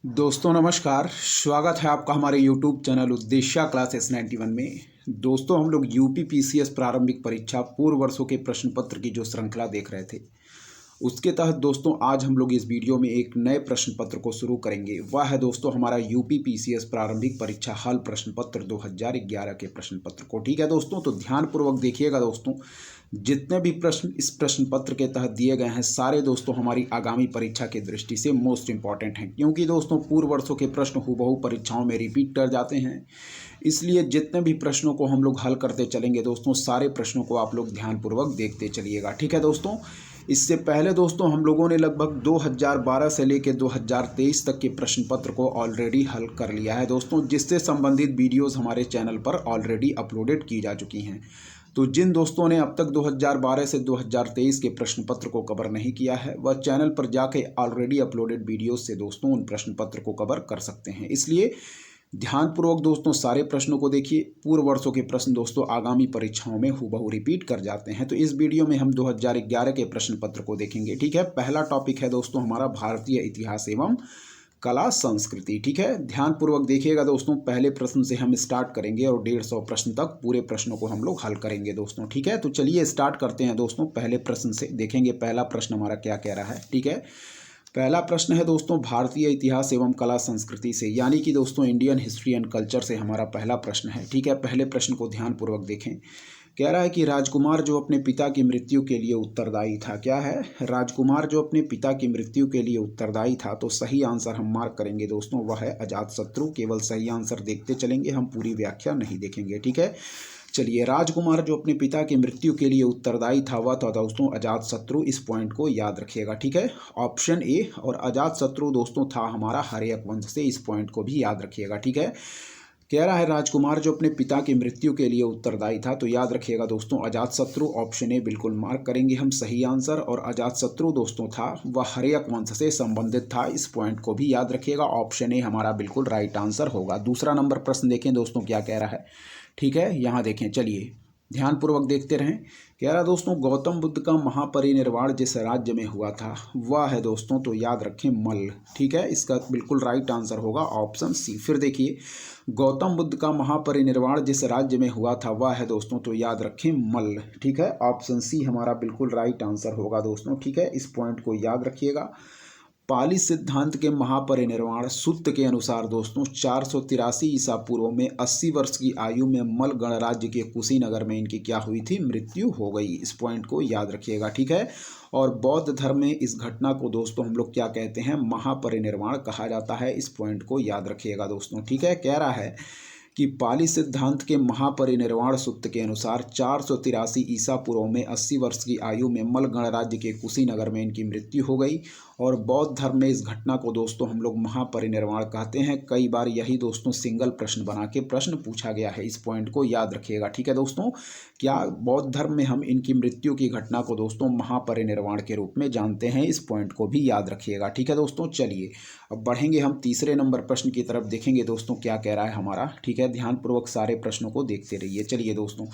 दोस्तों नमस्कार। स्वागत है आपका हमारे YouTube चैनल उद्देश्य क्लासेस 91 में। दोस्तों हम लोग यूपी पीसीएस प्रारंभिक परीक्षा पूर्व वर्षों के प्रश्न पत्र की जो श्रृंखला देख रहे थे, उसके तहत दोस्तों आज हम लोग इस वीडियो में एक नए प्रश्न पत्र को शुरू करेंगे। वह है दोस्तों हमारा यूपी पीसीएस प्रारंभिक परीक्षा हल प्रश्न पत्र 2011 के प्रश्न पत्र को। ठीक है दोस्तों, तो ध्यानपूर्वक देखिएगा दोस्तों। जितने भी प्रश्न इस प्रश्न पत्र के तहत दिए गए हैं सारे दोस्तों हमारी आगामी परीक्षा की दृष्टि से मोस्ट इंपॉर्टेंट हैं, क्योंकि दोस्तों पूर्व वर्षों के प्रश्न हूबहू परीक्षाओं में रिपीट कर जाते हैं। इसलिए जितने भी प्रश्नों को हम लोग हल करते चलेंगे दोस्तों, सारे प्रश्नों को आप लोग ध्यानपूर्वक देखते चलिएगा। ठीक है दोस्तों, इससे पहले दोस्तों हम लोगों ने लगभग 2012 से लेकर 2023 तक के प्रश्न पत्र को ऑलरेडी हल कर लिया है दोस्तों, जिससे संबंधित वीडियोस हमारे चैनल पर ऑलरेडी अपलोडेड की जा चुकी हैं। तो जिन दोस्तों ने अब तक 2012 से 2023 के प्रश्न पत्र को कवर नहीं किया है, वह चैनल पर जाके ऑलरेडी अपलोडेड वीडियोस से दोस्तों उन प्रश्न पत्र को कवर कर सकते हैं। इसलिए ध्यानपूर्वक दोस्तों सारे प्रश्नों को देखिए। पूर्व वर्षों के प्रश्न दोस्तों आगामी परीक्षाओं में हूबहू रिपीट कर जाते हैं। तो इस वीडियो में हम 2011 के प्रश्न पत्र को देखेंगे। ठीक है, पहला टॉपिक है दोस्तों हमारा भारतीय इतिहास एवं कला संस्कृति। ठीक है, ध्यानपूर्वक देखिएगा दोस्तों। पहले प्रश्न से हम स्टार्ट करेंगे और 150 प्रश्न तक पूरे प्रश्नों को हम लोग हल करेंगे दोस्तों। ठीक है, तो चलिए स्टार्ट करते हैं दोस्तों। पहले प्रश्न से देखेंगे पहला प्रश्न हमारा क्या कह रहा है। ठीक है, पहला प्रश्न है दोस्तों भारतीय इतिहास एवं कला संस्कृति से, यानी कि दोस्तों इंडियन हिस्ट्री एंड कल्चर से हमारा पहला प्रश्न है। ठीक है, पहले प्रश्न को ध्यानपूर्वक देखें। कह रहा है कि राजकुमार जो अपने पिता की मृत्यु के लिए उत्तरदायी था। क्या है? राजकुमार जो अपने पिता की मृत्यु के लिए उत्तरदायी था। तो सही आंसर हम मार्क करेंगे दोस्तों, वह है अजातशत्रु। केवल सही आंसर देखते चलेंगे, हम पूरी व्याख्या नहीं देखेंगे। ठीक है, चलिए, राजकुमार जो अपने पिता की मृत्यु के लिए उत्तरदायी था वह था दोस्तों अजातशत्रु। इस पॉइंट को याद रखिएगा। ठीक है, ऑप्शन ए। और अजातशत्रु दोस्तों था हमारा हर्यक वंश से। इस पॉइंट को भी याद रखिएगा। ठीक है, कह रहा है राजकुमार जो अपने पिता की मृत्यु के लिए उत्तरदायी था, तो याद रखिएगा दोस्तों अजातशत्रु। ऑप्शन ए बिल्कुल मार्क करेंगे हम सही आंसर। और अजातशत्रु दोस्तों था वह हर्यक वंश से संबंधित था। इस पॉइंट को भी याद रखिएगा। ऑप्शन ए हमारा बिल्कुल राइट आंसर होगा। दूसरा नंबर प्रश्न देखें दोस्तों क्या कह रहा है। ठीक है, यहाँ देखें, चलिए ध्यानपूर्वक देखते रहें। कह रहा दोस्तों गौतम बुद्ध का महापरिनिर्वाण जिस राज्य में हुआ था वह है दोस्तों, तो याद रखें मल्ल। ठीक है, इसका बिल्कुल राइट आंसर होगा ऑप्शन सी। फिर देखिए, गौतम बुद्ध का महापरिनिर्वाण जिस राज्य में हुआ था वह है दोस्तों, तो याद रखें मल्ल। ठीक है, ऑप्शन सी हमारा बिल्कुल राइट आंसर होगा दोस्तों। ठीक है, इस पॉइंट को याद रखिएगा। पाली सिद्धांत के महापरिनिर्वाण सूत्र के अनुसार दोस्तों 483 ईसा पूर्व में 80 वर्ष की आयु में मल गणराज्य के कुशीनगर में इनकी क्या हुई थी? मृत्यु हो गई। इस पॉइंट को याद रखिएगा। ठीक है, और बौद्ध धर्म में इस घटना को दोस्तों हम लोग क्या कहते हैं? महापरिनिर्वाण कहा जाता है। इस पॉइंट को याद रखिएगा दोस्तों। ठीक है, कह रहा है कि पाली सिद्धांत के महापरिनिर्वाण सूत्र के अनुसार 483 ईसा पूर्व में 80 वर्ष की आयु में मल गणराज्य के कुशीनगर में इनकी मृत्यु हो गई। और बौद्ध धर्म में इस घटना को दोस्तों हम लोग महापरिनिर्वाण कहते हैं। कई बार यही दोस्तों सिंगल प्रश्न बना के प्रश्न पूछा गया है। इस पॉइंट को याद रखिएगा। ठीक है दोस्तों, क्या बौद्ध धर्म में हम इनकी मृत्यु की घटना को दोस्तों महापरिनिर्वाण के रूप में जानते हैं। इस पॉइंट को भी याद रखिएगा। ठीक है दोस्तों, चलिए अब बढ़ेंगे हम तीसरे नंबर प्रश्न की तरफ। देखेंगे दोस्तों क्या कह रहा है हमारा। ठीक है, ध्यानपूर्वक सारे प्रश्नों को देखते रहिए। चलिए दोस्तों,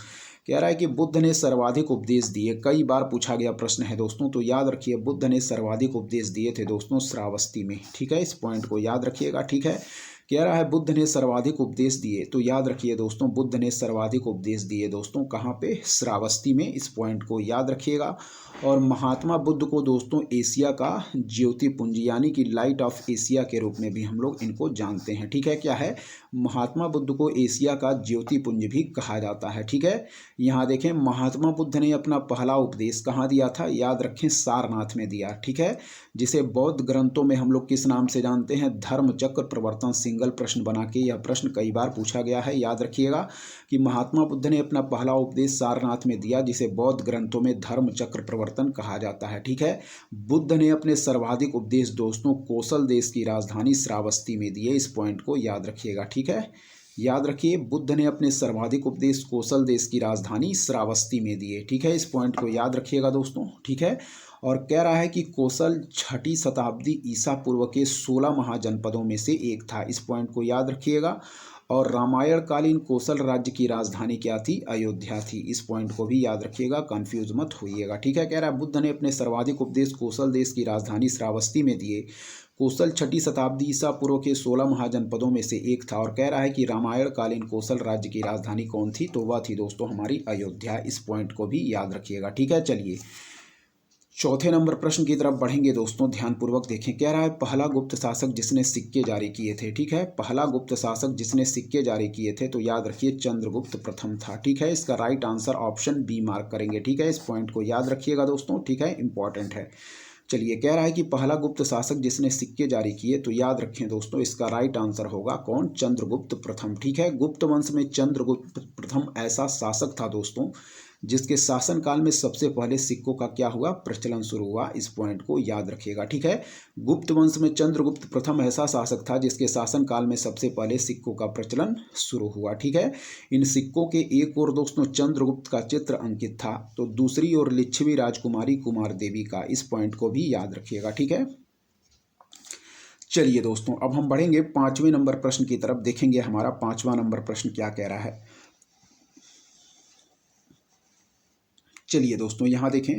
कह रहा है कि बुद्ध ने सर्वाधिक उपदेश दिए। कई बार पूछा गया प्रश्न है दोस्तों, तो याद रखिए बुद्ध ने सर्वाधिक उपदेश दिए थे दोस्तों श्रावस्ती में। ठीक है, इस पॉइंट को याद रखिएगा। ठीक है, कह रहा है बुद्ध ने सर्वाधिक उपदेश दिए, तो याद रखिए दोस्तों बुद्ध ने सर्वाधिक उपदेश दिए दोस्तों कहाँ पे? श्रावस्ती में। इस पॉइंट को याद रखिएगा। और महात्मा बुद्ध को दोस्तों एशिया का ज्योतिपुंज यानी कि लाइट ऑफ एशिया के रूप में भी हम लोग इनको जानते हैं। ठीक है, क्या है? महात्मा बुद्ध को एशिया का ज्योतिपुंज भी कहा जाता है। ठीक है, यहाँ देखें महात्मा बुद्ध ने अपना पहला उपदेश कहाँ दिया था? याद रखें सारनाथ में दिया। ठीक है, जिसे बौद्ध ग्रंथों में हम लोग किस नाम से जानते हैं? धर्म चक्र प्रवर्तन। सिंगल प्रश्न बना के यह प्रश्न कई बार पूछा गया है। याद रखिएगा कि महात्मा बुद्ध ने अपना पहला उपदेश सारनाथ में दिया, जिसे बौद्ध ग्रंथों में धर्म चक्र प्रवर्तन कहा जाता है। ठीक है, बुद्ध ने अपने सर्वाधिक उपदेश दोस्तों कोसल देश की राजधानी श्रावस्ती में दिए। इस पॉइंट को याद रखिएगा। ठीक है, याद रखिए बुद्ध ने अपने सर्वाधिक उपदेश कोसल देश की राजधानी श्रावस्ती में दिए। ठीक है, इस पॉइंट को याद रखिएगा दोस्तों। ठीक है, और कह रहा है कि कोसल 6ठी शताब्दी ईसा पूर्व के 16 महाजनपदों में से एक था। इस पॉइंट को याद रखिएगा। और रामायण कालीन कोसल राज्य की राजधानी क्या थी? अयोध्या थी। इस पॉइंट को भी याद रखिएगा, कंफ्यूज मत होइएगा। ठीक है, कह रहा है बुद्ध ने अपने सर्वाधिक उपदेश कोसल देश की राजधानी श्रावस्ती में दिए। कोसल 6ठी शताब्दी ईसा पूर्व के 16 महाजनपदों में से एक था और कह रहा है कि रामायण कालीन कोसल राज्य की राजधानी कौन थी, तो वह थी दोस्तों हमारी अयोध्या। इस पॉइंट को भी याद रखिएगा, ठीक है। चलिए चौथे नंबर प्रश्न की तरफ बढ़ेंगे दोस्तों, ध्यानपूर्वक देखें। कह रहा है पहला गुप्त शासक जिसने सिक्के जारी किए थे, ठीक है। पहला गुप्त शासक जिसने सिक्के जारी किए थे तो याद रखिए चंद्रगुप्त प्रथम था, ठीक है। इसका right answer option B mark करेंगे, ठीक है। इस पॉइंट को याद रखिएगा दोस्तों, ठीक है, इंपॉर्टेंट है। चलिए कह रहा है कि पहला गुप्त शासक जिसने सिक्के जारी किए तो याद रखें दोस्तों इसका राइट आंसर होगा कौन, चंद्रगुप्त प्रथम, ठीक है। गुप्त वंश में चंद्रगुप्त प्रथम ऐसा शासक था दोस्तों जिसके शासनकाल में सबसे पहले सिक्कों का क्या हुआ, प्रचलन शुरू हुआ। इस पॉइंट को याद रखिएगा, ठीक है। गुप्त वंश में चंद्रगुप्त प्रथम ऐसा शासक था जिसके शासनकाल में सबसे पहले सिक्कों का प्रचलन शुरू हुआ, ठीक है। इन सिक्कों के एक ओर दोस्तों चंद्रगुप्त का चित्र अंकित था तो दूसरी ओर लिच्छवी राजकुमारी कुमार देवी का। इस पॉइंट को भी याद रखिएगा, ठीक है। चलिए दोस्तों अब हम बढ़ेंगे 5वें नंबर प्रश्न की तरफ। देखेंगे हमारा 5वां नंबर प्रश्न क्या कह रहा है। चलिए दोस्तों यहां देखें,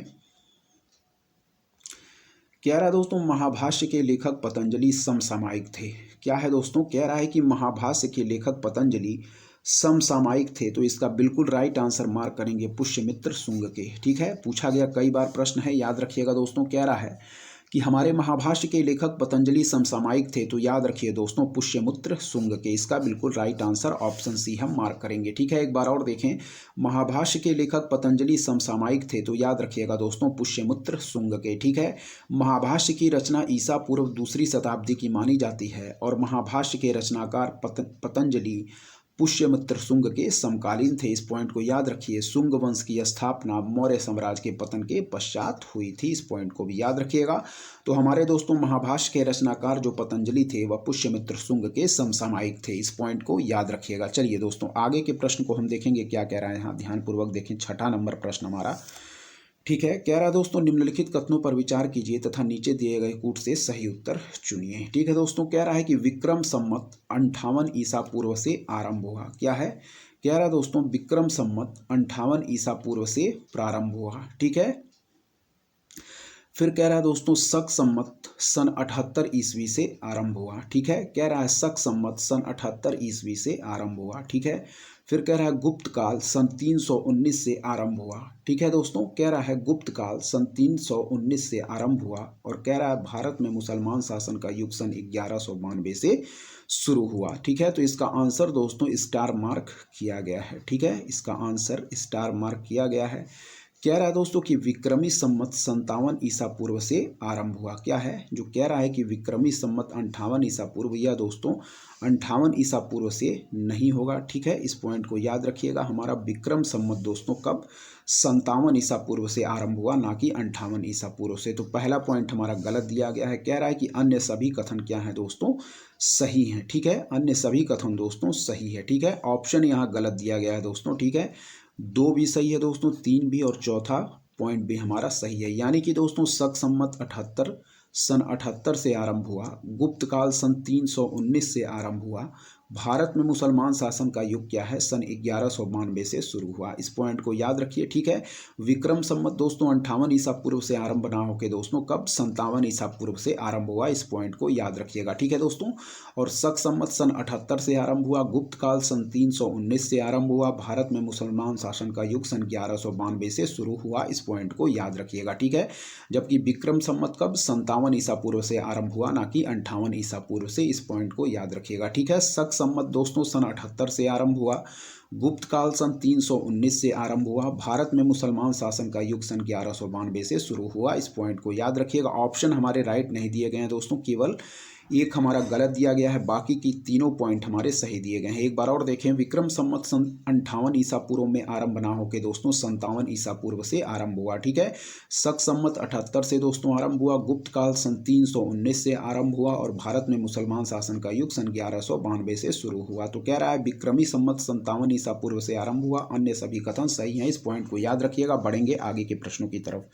कह रहा है दोस्तों महाभाष्य के लेखक पतंजलि समसामयिक थे। क्या है दोस्तों, कह रहा है कि महाभाष्य के लेखक पतंजलि समसामयिक थे तो इसका बिल्कुल राइट आंसर मार्क करेंगे पुष्यमित्र शुंग के, ठीक है। पूछा गया कई बार प्रश्न है, याद रखिएगा दोस्तों। कह रहा है कि हमारे महाभाष्य के लेखक पतंजलि समसामयिक थे तो याद रखिए दोस्तों पुष्यमित्र शुंग के। इसका बिल्कुल राइट आंसर ऑप्शन सी हम मार्क करेंगे, ठीक है। एक बार और देखें, महाभाष्य के लेखक पतंजलि समसामयिक थे तो याद रखिएगा दोस्तों पुष्यमित्र शुंग के, ठीक है। महाभाष्य की रचना ईसा पूर्व 2री शताब्दी की मानी जाती है और महाभाष्य के रचनाकार पतंजलि पुष्यमित्र शुंग के समकालीन थे। इस पॉइंट को याद रखिए। शुंग वंश की स्थापना मौर्य साम्राज्य के पतन के पश्चात हुई थी। इस पॉइंट को भी याद रखिएगा। तो हमारे दोस्तों महाभाष्य के रचनाकार जो पतंजलि थे वह पुष्यमित्र शुंग के समसामयिक थे। इस पॉइंट को याद रखिएगा। चलिए दोस्तों आगे के प्रश्न को हम देखेंगे क्या कह रहा है यहाँ, ध्यानपूर्वक देखें। 6ठा नंबर प्रश्न हमारा, ठीक है। कह रहा है दोस्तों निम्नलिखित कथनों पर विचार कीजिए तथा नीचे दिए गए कूट से सही उत्तर चुनिए, ठीक है दोस्तों। कह रहा है कि विक्रम संमत 58 ईसा पूर्व से आरंभ हुआ। क्या है, कह रहा है दोस्तों विक्रम संमत 58 ईसा पूर्व से प्रारंभ हुआ, ठीक है। फिर कह रहा है दोस्तों शक संमत सन 78 ईस्वी से आरंभ हुआ, ठीक है। कह रहा है शक संमत सन 78 ईस्वी से आरंभ हुआ, ठीक है। फिर कह रहा है गुप्त काल सन 319 से आरंभ हुआ, ठीक है दोस्तों। कह रहा है गुप्त काल सन 319 से आरंभ हुआ और कह रहा है भारत में मुसलमान शासन का युग सन 1192 से शुरू हुआ, ठीक है। तो इसका आंसर दोस्तों स्टार मार्क किया गया है, ठीक है। इसका आंसर स्टार मार्क किया गया है। कह रहा है दोस्तों कि विक्रमी संमत 57 ईसा पूर्व से आरंभ हुआ। क्या है, जो कह रहा है कि विक्रमी संमत 58 ईसा पूर्व, यह दोस्तों 58 ईसा पूर्व से नहीं होगा, ठीक है। इस पॉइंट को याद रखिएगा। हमारा विक्रम संमत दोस्तों कब 57 ईसा पूर्व से आरंभ हुआ, ना कि 58 ईसा पूर्व से। तो पहला पॉइंट हमारा गलत दिया गया है। कह रहा है कि अन्य सभी कथन क्या है दोस्तों, सही हैं, ठीक है। अन्य सभी कथन दोस्तों सही है, ठीक है। ऑप्शन यहाँ गलत दिया गया है दोस्तों, ठीक है। 2 भी सही है दोस्तों, 3 भी और चौथा पॉइंट भी हमारा सही है। यानी कि दोस्तों शक संमत 78 सन 78 से आरंभ हुआ, गुप्त काल सन 319 से आरंभ हुआ, भारत में मुसलमान शासन का युग क्या है, सन 1192 से शुरू हुआ। इस पॉइंट को याद रखिए, ठीक है। विक्रम संमत दोस्तों 58 ईसा पूर्व से आरंभ ना होकर दोस्तों कब 57 ईसा पूर्व से आरंभ हुआ। इस पॉइंट को याद रखिएगा, ठीक है दोस्तों। और शक संमत सन 78 से आरंभ हुआ, गुप्त काल सन 319 से आरंभ हुआ, भारत में मुसलमान शासन का युग सन 1192 से शुरू हुआ। इस पॉइंट को याद रखिएगा, ठीक है। जबकि विक्रम संमत कब 57 ईसा पूर्व से आरंभ हुआ, ना कि 58 ईसा पूर्व से। इस पॉइंट को याद रखिएगा, ठीक है। शक संमत दोस्तों सन 78 से आरंभ हुआ, गुप्त काल सन 319 से आरंभ हुआ, भारत में मुसलमान शासन का युग सन 1192 से शुरू हुआ। इस पॉइंट को याद रखिएगा। ऑप्शन हमारे राइट नहीं दिए गए हैं दोस्तों, केवल एक हमारा गलत दिया गया है, बाकी की तीनों पॉइंट हमारे सही दिए गए हैं। एक बार और देखें, विक्रम संमत सन 58 ईसा पूर्व में आरंभ ना होकर दोस्तों 57 ईसा पूर्व से आरंभ हुआ, ठीक है। शक संमत 78 से दोस्तों आरंभ हुआ, गुप्त काल सन 319 से आरंभ हुआ और भारत में मुसलमान शासन का युग सन 1192 से शुरू हुआ। तो कह रहा है विक्रमी संमत 57 ईसा पूर्व से आरंभ हुआ, अन्य सभी कथन सही हैं। इस पॉइंट को याद रखिएगा। बढ़ेंगे आगे के प्रश्नों की तरफ।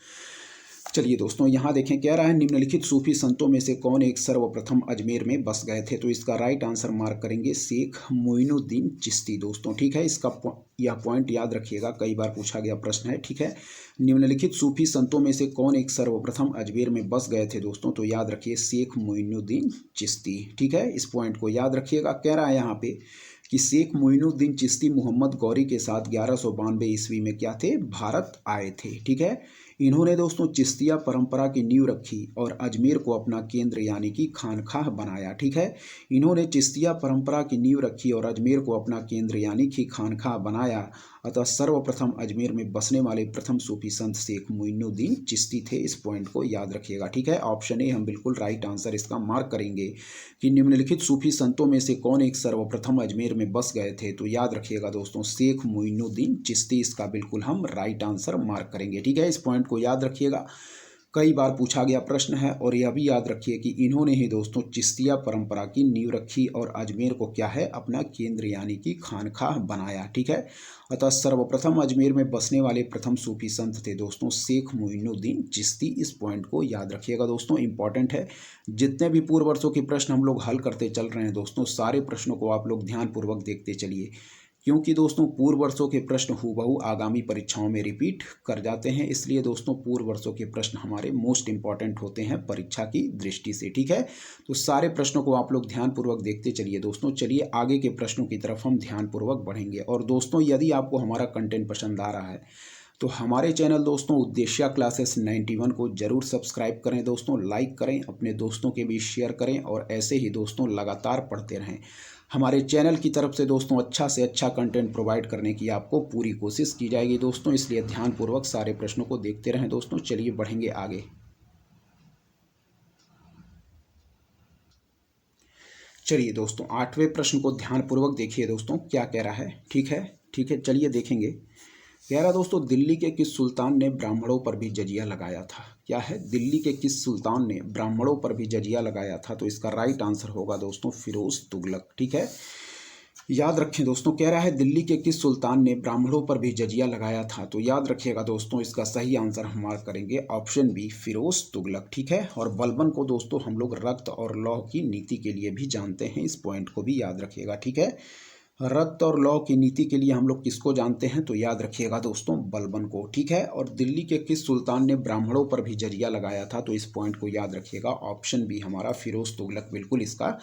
चलिए दोस्तों, यहाँ देखें क्या रहा है, निम्नलिखित सूफी संतों में से कौन एक सर्वप्रथम अजमेर में बस गए थे। तो इसका राइट आंसर मार्क करेंगे शेख मोइनुद्दीन चिश्ती दोस्तों। ठीक है, इसका यह पॉइंट याद रखिएगा, कई बार पूछा गया प्रश्न है। ठीक है, निम्नलिखित सूफी संतों में से कौन एक सर्वप्रथम अजमेर में बस गए थे दोस्तों। तो याद रखिए शेख मोइनुद्दीन चिश्ती। ठीक है, इस पॉइंट को याद रखिएगा। कह रहा है यहाँ पे कि शेख मोइनुद्दीन चिश्ती मोहम्मद गौरी के साथ 1192 ईस्वी में क्या थे, भारत आए थे। ठीक है, इन्होंने दोस्तों चिश्तिया परंपरा की नींव रखी और अजमेर को अपना केंद्र यानी कि खानकाह बनाया। ठीक है, इन्होंने चिश्तिया परंपरा की नींव रखी और अजमेर को अपना केंद्र यानी कि खानकाह बनाया। अतः सर्वप्रथम अजमेर में बसने वाले प्रथम सूफी संत शेख मोइनुद्दीन चिश्ती थे। इस पॉइंट को याद रखिएगा। ठीक है, ऑप्शन ए हम बिल्कुल राइट आंसर इसका मार्क करेंगे कि निम्नलिखित सूफी संतों में से कौन एक सर्वप्रथम अजमेर में बस गए थे। तो याद रखिएगा दोस्तों शेख मोइनुद्दीन चिश्ती, इसका बिल्कुल हम राइट आंसर मार्क करेंगे। ठीक है, इस पॉइंट को याद रखिएगा, कई बार पूछा गया प्रश्न है। और यह भी याद रखिए कि इन्होंने ही दोस्तों चिश्तिया परंपरा की नींव रखी और अजमेर को क्या है, अपना केंद्र यानी कि खानकाह बनाया। ठीक है, अतः सर्वप्रथम अजमेर में बसने वाले प्रथम सूफी संत थे दोस्तों शेख मोइनुद्दीन चिश्ती। इस पॉइंट को याद रखिएगा दोस्तों, इंपॉर्टेंट है। जितने भी पूर्व वर्षों के प्रश्न हम लोग हल करते चल रहे हैं दोस्तों, सारे प्रश्नों को आप लोग ध्यानपूर्वक देखते चलिए, क्योंकि दोस्तों पूर्व वर्षों के प्रश्न हूबहू आगामी परीक्षाओं में रिपीट कर जाते हैं। इसलिए दोस्तों पूर्व वर्षों के प्रश्न हमारे मोस्ट इंपॉर्टेंट होते हैं परीक्षा की दृष्टि से। ठीक है, तो सारे प्रश्नों को आप लोग ध्यानपूर्वक देखते चलिए दोस्तों। चलिए आगे के प्रश्नों की तरफ हम ध्यानपूर्वक बढ़ेंगे। और दोस्तों यदि आपको हमारा कंटेंट पसंद आ रहा है तो हमारे चैनल दोस्तों उद्देश्य क्लासेस 91 को जरूर सब्सक्राइब करें दोस्तों, लाइक करें, अपने दोस्तों के बीच शेयर करें और ऐसे ही दोस्तों लगातार पढ़ते रहें। हमारे चैनल की तरफ से दोस्तों अच्छा से अच्छा कंटेंट प्रोवाइड करने की आपको पूरी कोशिश की जाएगी दोस्तों, इसलिए ध्यानपूर्वक सारे प्रश्नों को देखते रहें दोस्तों। चलिए बढ़ेंगे आगे। चलिए दोस्तों 8वें प्रश्न को ध्यानपूर्वक देखिए दोस्तों, क्या कह रहा है। ठीक है, चलिए देखेंगे। कह रहा दोस्तों दिल्ली के किस सुल्तान ने ब्राह्मणों पर भी जजिया लगाया था। क्या है, दिल्ली के किस सुल्तान ने ब्राह्मणों पर भी जजिया लगाया था। तो इसका राइट आंसर होगा दोस्तों फिरोज तुगलक। ठीक है, याद रखें दोस्तों, कह रहा है दिल्ली के किस सुल्तान ने ब्राह्मणों पर भी जजिया लगाया था। तो याद रखिएगा दोस्तों, इसका सही आंसर हम मार्क करेंगे ऑप्शन बी फिरोज तुगलक। ठीक है, और बलबन को दोस्तों हम लोग रक्त और लौह की नीति के लिए भी जानते हैं, इस पॉइंट को भी याद रखिएगा। ठीक है, रक्त और लौ की नीति के लिए हम लोग किसको जानते हैं। तो याद रखिएगा दोस्तों बलबन को। ठीक है, और दिल्ली के किस सुल्तान ने ब्राह्मणों पर भी जजिया लगाया था। तो इस पॉइंट को याद रखिएगा, ऑप्शन बी हमारा फिरोज तुगलक बिल्कुल इसका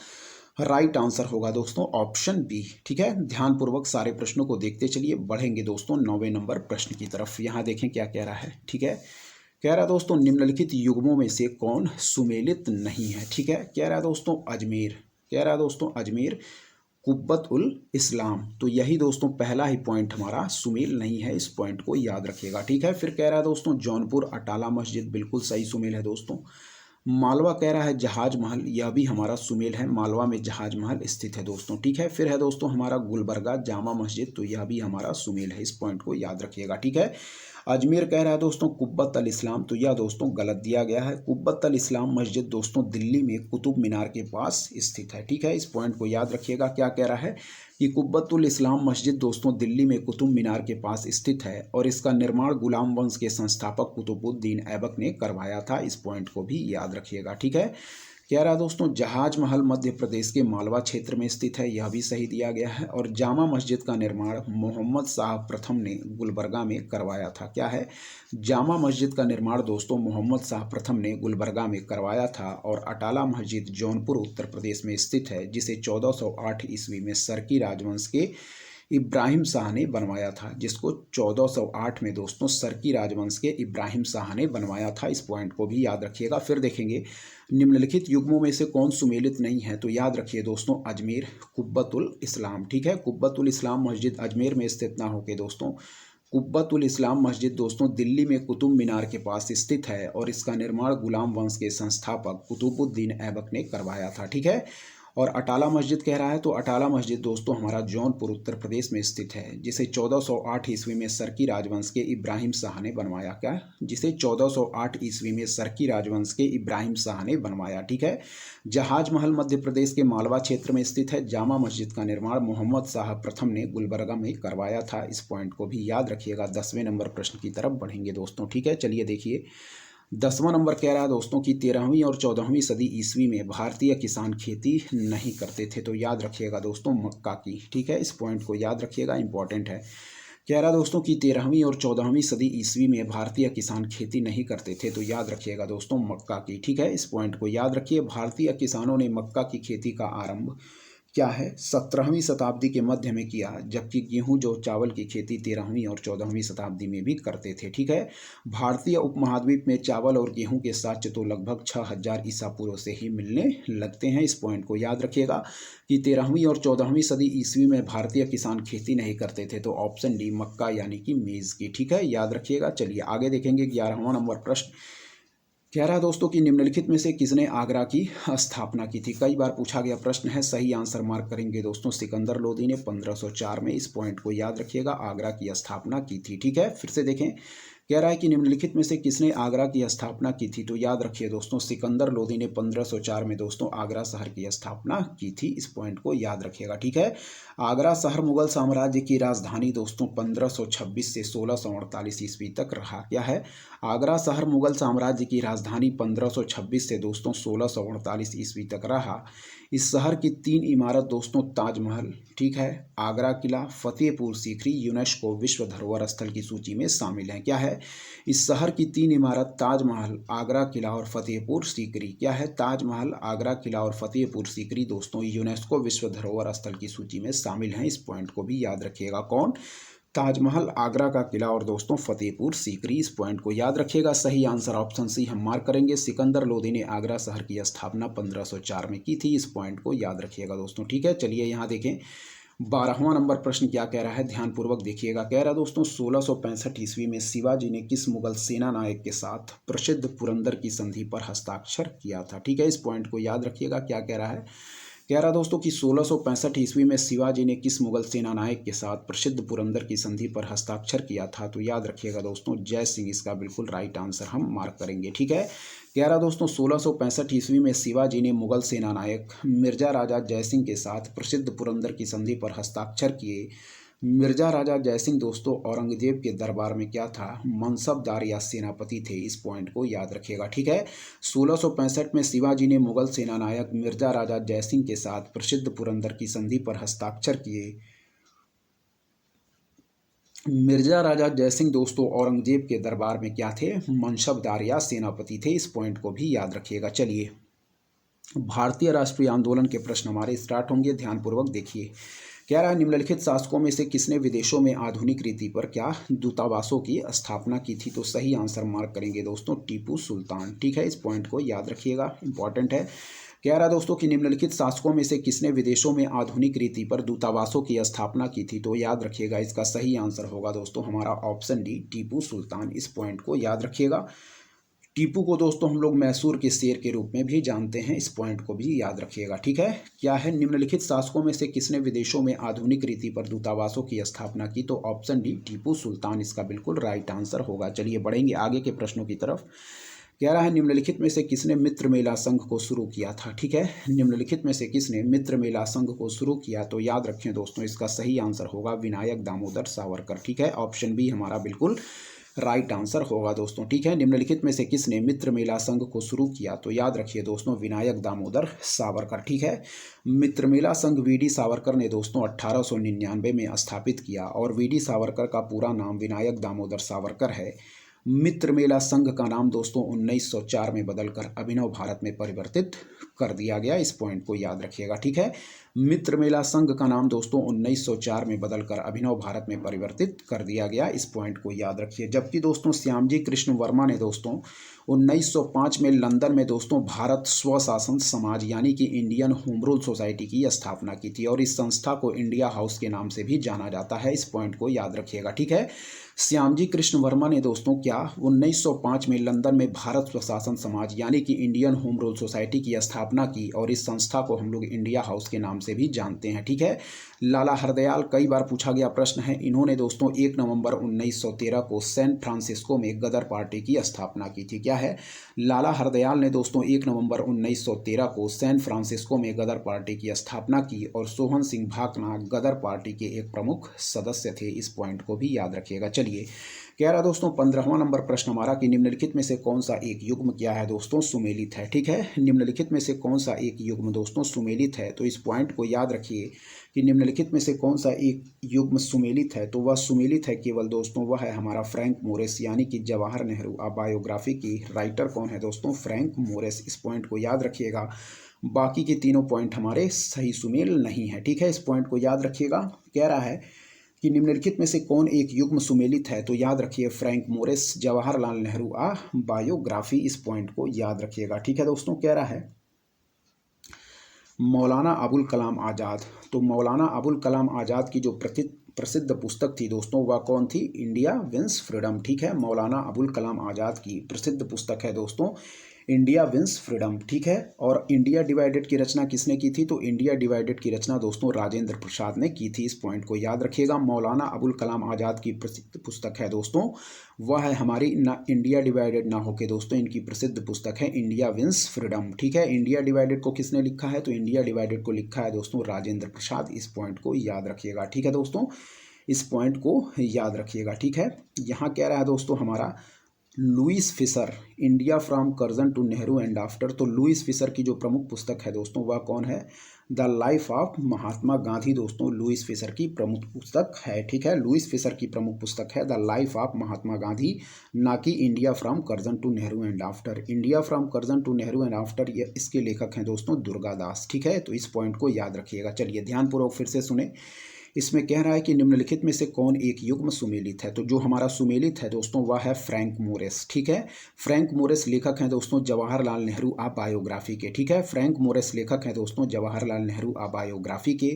राइट आंसर होगा दोस्तों, ऑप्शन बी। ठीक है, ध्यानपूर्वक सारे प्रश्नों को देखते चलिए, बढ़ेंगे दोस्तों 9वें नंबर प्रश्न की तरफ। यहाँ देखें क्या कह रहा है। ठीक है, कह रहा दोस्तों निम्नलिखित युग्मों में से कौन सुमेलित नहीं है। ठीक है, कह रहा दोस्तों अजमेर, कह रहा दोस्तों अजमेर कुब्बत उल इस्लाम। तो यही दोस्तों पहला ही पॉइंट हमारा सुमेल नहीं है, इस पॉइंट को याद रखिएगा। ठीक है, फिर कह रहा है दोस्तों जौनपुर अटाला मस्जिद, बिल्कुल सही सुमेल है दोस्तों। मालवा कह रहा है जहाज महल, यह भी हमारा सुमेल है, मालवा में जहाज महल स्थित है दोस्तों। ठीक है, फिर है दोस्तों हमारा गुलबर्गा जामा मस्जिद, तो यह भी हमारा सुमेल है, इस पॉइंट को याद रखिएगा। ठीक है, अजमेर कह रहा है दोस्तों कुब्बत अल इस्लाम, तो यह दोस्तों गलत दिया गया है। कुब्बत अल इस्लाम मस्जिद दोस्तों दिल्ली में कुतुब मीनार के पास स्थित है। ठीक है, इस पॉइंट को याद रखिएगा। क्या कह रहा है कि कुब्बत उल इस्लाम मस्जिद दोस्तों दिल्ली में कुतुब मीनार के पास स्थित है और इसका निर्माण गुलाम वंश के संस्थापक कुतुबुद्दीन ऐबक ने करवाया था, इस पॉइंट को भी याद रखिएगा। ठीक है, कह रहा दोस्तों जहाज महल मध्य प्रदेश के मालवा क्षेत्र में स्थित है, यह भी सही दिया गया है। और जामा मस्जिद का निर्माण मोहम्मद शाह प्रथम ने गुलबर्गा में करवाया था। क्या है, जामा मस्जिद का निर्माण दोस्तों मोहम्मद शाह प्रथम ने गुलबर्गा में करवाया था। और अटाला मस्जिद जौनपुर उत्तर प्रदेश में स्थित है, जिसे 1408 ईस्वी में सरकी राजवंश के इब्राहिम शाह ने बनवाया था, जिसको 1408 में दोस्तों सरकी राजवंश के इब्राहिम शाह ने बनवाया था, इस पॉइंट को भी याद रखिएगा। फिर देखेंगे निम्नलिखित युग्मों में से कौन सुमेलित नहीं है। तो याद रखिए दोस्तों अजमेर कुब्बत उल इस्लाम। ठीक है, कुब्बत उल इस्लाम मस्जिद अजमेर में स्थित ना होकर दोस्तों कुब्बत उल इस्लाम मस्जिद दोस्तों दिल्ली में कुतुब मीनार के पास स्थित है और इसका निर्माण गुलाम वंश के संस्थापक कुतुबुद्दीन ऐबक ने करवाया था। ठीक है, और अटाला मस्जिद कह रहा है, तो अटाला मस्जिद दोस्तों हमारा जौनपुर उत्तर प्रदेश में स्थित है, जिसे 1408 ईस्वी में सरकी राजवंश के इब्राहिम शाह ने बनवाया। क्या, जिसे 1408 ईस्वी में सरकी राजवंश के इब्राहिम शाह ने बनवाया। ठीक है, जहाज महल मध्य प्रदेश के मालवा क्षेत्र में स्थित है। जामा मस्जिद का निर्माण मोहम्मद शाह प्रथम ने गुलबर्गा में करवाया था, इस पॉइंट को भी याद रखिएगा। 10वें नंबर प्रश्न की तरफ बढ़ेंगे दोस्तों। ठीक है, चलिए देखिए 10वां नंबर कह रहा है दोस्तों कि 13वीं और 14वीं सदी ईस्वी में भारतीय किसान खेती नहीं करते थे, तो याद रखिएगा दोस्तों मक्का की। ठीक है, इस पॉइंट को याद रखिएगा, इंपॉर्टेंट है। कह रहा है दोस्तों कि 13वीं और 14वीं सदी ईस्वी में भारतीय किसान खेती नहीं करते थे, तो याद रखिएगा दोस्तों मक्का की। ठीक है, इस पॉइंट को याद रखिए। भारतीय किसानों ने मक्का की खेती का आरंभ क्या है 17वीं शताब्दी के मध्य में किया, जबकि गेहूं जो चावल की खेती 13वीं और 14वीं शताब्दी में भी करते थे। ठीक है, भारतीय उपमहाद्वीप में चावल और गेहूं के साक्ष्य तो लगभग 6000 ईसा पूर्व से ही मिलने लगते हैं। इस पॉइंट को याद रखिएगा कि 13वीं और 14वीं सदी ईस्वी में भारतीय किसान खेती नहीं करते थे, तो ऑप्शन डी मक्का यानी कि मेज की। ठीक है, याद रखिएगा। चलिए आगे देखेंगे 11वां नंबर प्रश्न। कह रहा है दोस्तों कि निम्नलिखित में से किसने आगरा की स्थापना की थी। कई बार पूछा गया प्रश्न है, सही आंसर मार्क करेंगे दोस्तों सिकंदर लोदी ने 1504 में। इस पॉइंट को याद रखिएगा, आगरा की स्थापना की थी। ठीक है, फिर से देखें, कह रहा है कि निम्नलिखित में से किसने आगरा की स्थापना की थी, तो याद रखिए दोस्तों सिकंदर लोदी ने 1504 में दोस्तों आगरा शहर की स्थापना की थी। इस पॉइंट को याद रखिएगा। ठीक है, आगरा शहर मुगल साम्राज्य की राजधानी दोस्तों 1526 से 1648 ईस्वी तक रहा। क्या है, आगरा शहर मुगल साम्राज्य की राजधानी 1526 से दोस्तों 1648 ईस्वी तक रहा। इस शहर की 3 इमारत दोस्तों ताजमहल, ठीक है, आगरा किला, फतेहपुर सीकरी यूनेस्को विश्व धरोहर स्थल की सूची में शामिल हैं। क्या है, इस शहर की 3 इमारत ताजमहल, आगरा किला और फतेहपुर सीकरी। क्या है, ताजमहल, आगरा किला और फतेहपुर सीकरी दोस्तों यूनेस्को विश्व धरोहर स्थल की सूची में शामिल हैं। इस पॉइंट को भी याद रखिएगा। कौन, ताजमहल, आगरा का किला और दोस्तों फतेहपुर सीकरी। इस पॉइंट को याद रखिएगा। सही आंसर ऑप्शन सी हम मार्क करेंगे। सिकंदर लोदी ने आगरा शहर की स्थापना 1504 में की थी। इस पॉइंट को याद रखिएगा दोस्तों। ठीक है, चलिए यहाँ देखें 12वां नंबर प्रश्न क्या कह रहा है, ध्यानपूर्वक देखिएगा। कह रहा है दोस्तों 1665 ईस्वी में शिवाजी ने किस मुगल सेना नायक के साथ प्रसिद्ध पुरंदर की संधि पर हस्ताक्षर किया था। ठीक है, इस पॉइंट को याद रखिएगा। क्या कह रहा है, कह रहा दोस्तों कि 1665 ईस्वी में शिवाजी ने किस मुगल सेना नायक के साथ प्रसिद्ध पुरंदर की संधि पर हस्ताक्षर किया था, तो याद रखिएगा दोस्तों जय सिंह इसका बिल्कुल राइट आंसर हम मार्क करेंगे। ठीक है, कह रहा दोस्तों 1665 ईस्वी में शिवाजी ने मुगल सेना नायक मिर्जा राजा जय सिंह के साथ प्रसिद्ध पुरंदर की संधि पर हस्ताक्षर किए। मिर्जा राजा जयसिंह दोस्तों औरंगजेब के दरबार में क्या था, मनसबदार या सेनापति थे। इस पॉइंट को याद रखिएगा। ठीक है, 1665 में शिवाजी ने मुगल सेना नायक मिर्जा राजा जयसिंह के साथ प्रसिद्ध पुरंदर की संधि पर हस्ताक्षर किए। मिर्जा राजा जयसिंह दोस्तों औरंगजेब के दरबार में क्या थे, मनसबदार या सेनापति थे। इस पॉइंट को भी याद रखिएगा। चलिए भारतीय राष्ट्रीय आंदोलन के प्रश्न हमारे स्टार्ट होंगे, ध्यानपूर्वक देखिए। कह रहा है निम्नलिखित शासकों में से किसने विदेशों में आधुनिक रीति पर क्या दूतावासों की स्थापना की थी, तो सही आंसर मार्क करेंगे दोस्तों टीपू सुल्तान। ठीक है, इस पॉइंट को याद रखिएगा, इंपॉर्टेंट है। कह रहा है दोस्तों कि निम्नलिखित शासकों में से किसने विदेशों में आधुनिक रीति पर दूतावासों की स्थापना की थी, तो याद रखिएगा इसका सही आंसर होगा दोस्तों हमारा ऑप्शन डी टीपू सुल्तान। इस पॉइंट को याद रखिएगा। टीपू को दोस्तों हम लोग मैसूर के शेर के रूप में भी जानते हैं। इस पॉइंट को भी याद रखिएगा। ठीक है, क्या है, निम्नलिखित शासकों में से किसने विदेशों में आधुनिक रीति पर दूतावासों की स्थापना की, तो ऑप्शन डी टीपू सुल्तान इसका बिल्कुल राइट आंसर होगा। चलिए बढ़ेंगे आगे के प्रश्नों की तरफ। कह रहा है निम्नलिखित में से किसने मित्र मेला संघ को शुरू किया था। ठीक है, निम्नलिखित में से किसने मित्र मेला संघ को शुरू किया, तो याद रखें दोस्तों इसका सही आंसर होगा विनायक दामोदर सावरकर। ठीक है, ऑप्शन बी हमारा बिल्कुल राइट आंसर होगा दोस्तों। ठीक है, निम्नलिखित में से किसने मित्र मेला संघ को शुरू किया, तो याद रखिए दोस्तों विनायक दामोदर सावरकर। ठीक है, मित्र मेला संघ वीडी सावरकर ने दोस्तों 1899 में स्थापित किया और वीडी सावरकर का पूरा नाम विनायक दामोदर सावरकर है। मित्र मेला संघ का नाम दोस्तों 1904 में बदलकर अभिनव भारत में परिवर्तित कर दिया गया। इस पॉइंट को याद रखिएगा। ठीक है, मित्र मेला संघ का नाम दोस्तों 1904 में बदलकर अभिनव भारत में परिवर्तित कर दिया गया। इस पॉइंट को याद रखिए। जबकि दोस्तों श्यामजी कृष्ण वर्मा ने दोस्तों 1905 में लंदन में दोस्तों भारत स्वशासन समाज यानी कि इंडियन होम रूल सोसाइटी की स्थापना की थी और इस संस्था को इंडिया हाउस के नाम से भी जाना जाता है। इस पॉइंट को याद रखिएगा। ठीक है, श्यामजी कृष्ण वर्मा ने दोस्तों क्या 1905 में लंदन में भारत स्वशासन समाज यानी कि इंडियन होम रूल सोसाइटी की स्थापना की और इस संस्था को हम लोग इंडिया हाउस के नाम से भी जानते हैं। ठीक है, लाला हरदयाल कई बार पूछा गया प्रश्न है। इन्होंने दोस्तों 1 नवंबर 1913 को सैन फ्रांसिस्को में गदर पार्टी की स्थापना की थी। क्या है, लाला हरदयाल ने दोस्तों 1 नवंबर 1913 को सैन फ्रांसिस्को में गदर पार्टी की स्थापना की और सोहन सिंह भाकना गदर पार्टी के एक प्रमुख सदस्य थे। इस पॉइंट को भी याद रखिएगा। चलिए कह रहा दोस्तों 15वां नंबर प्रश्न हमारा कि निम्नलिखित में से कौन सा एक युग्म क्या है दोस्तों, सुमेलित है। ठीक है, निम्नलिखित में से कौन सा एक युग्म दोस्तों सुमेलित है। तो इस पॉइंट को याद रखिए कि निम्नलिखित में से कौन सा एक युग्म सुमेलित है। तो वह सुमेलित है केवल दोस्तों, वह है हमारा फ्रैंक मोरिस, यानी कि जवाहर नेहरू बायोग्राफी की राइटर कौन है दोस्तों, फ्रैंक मोरिस। इस पॉइंट को याद रखिएगा। बाकी के तीनों पॉइंट हमारे सही सुमेल नहीं है। ठीक है, इस पॉइंट को याद रखिएगा। कह रहा है कि निम्नलिखित में से कौन एक युग्म सुमेलित है। तो याद रखिए Frank Morris, Jawaharlal Nehru biography. इस पॉइंट को याद रखिएगा। ठीक है दोस्तों, कह रहा है मौलाना अबुल कलाम आज़ाद। तो मौलाना अबुल कलाम आज़ाद की जो प्रसिद्ध पुस्तक थी दोस्तों, वह कौन थी, इंडिया विंस फ्रीडम। ठीक है, मौलाना अबुल कलाम आज़ाद की प्रसिद्ध पुस्तक है दोस्तों इंडिया विंस फ्रीडम। ठीक है, और इंडिया डिवाइडेड की रचना किसने की थी। तो इंडिया डिवाइडेड की रचना दोस्तों राजेंद्र प्रसाद ने की थी। इस पॉइंट को याद रखिएगा। मौलाना अबुल कलाम आज़ाद की प्रसिद्ध पुस्तक है दोस्तों, वह है हमारी ना इंडिया डिवाइडेड ना होके दोस्तों इनकी प्रसिद्ध पुस्तक है इंडिया विंस फ्रीडम। ठीक है, इंडिया डिवाइडेड को किसने लिखा है। तो इंडिया डिवाइडेड को लिखा है दोस्तों राजेंद्र प्रसाद। इस पॉइंट को याद रखिएगा। ठीक है दोस्तों, इस पॉइंट को याद रखिएगा। ठीक है, यहाँ कह रहा है दोस्तों हमारा Louis Fischer, India from Curzon to Nehru and after. तो लुईस फिशर की जो प्रमुख पुस्तक है दोस्तों, वह कौन है, the life of Mahatma Gandhi. दोस्तों लुईस फिशर की प्रमुख पुस्तक है। ठीक है, लुईस फिशर की प्रमुख पुस्तक है the life of Mahatma Gandhi, ना कि India from Curzon to Nehru and after. India from Curzon to Nehru and after ये इसके लेखक हैं दोस्तों दुर्गादास। ठीक है, तो इस पॉइंट को याद रखिएगा। चलिए ध्यानपूर्वक फिर से सुने। इसमें कह रहा है कि निम्नलिखित में से कौन एक युग्म सुमेलित है। तो जो हमारा सुमेलित है दोस्तों वह है फ्रैंक मोरिस। ठीक है, फ्रैंक मोरिस लेखक हैं दोस्तों जवाहरलाल नेहरू बायोग्राफी के। ठीक है, फ्रैंक मोरिस लेखक हैं दोस्तों जवाहरलाल नेहरू बायोग्राफी के।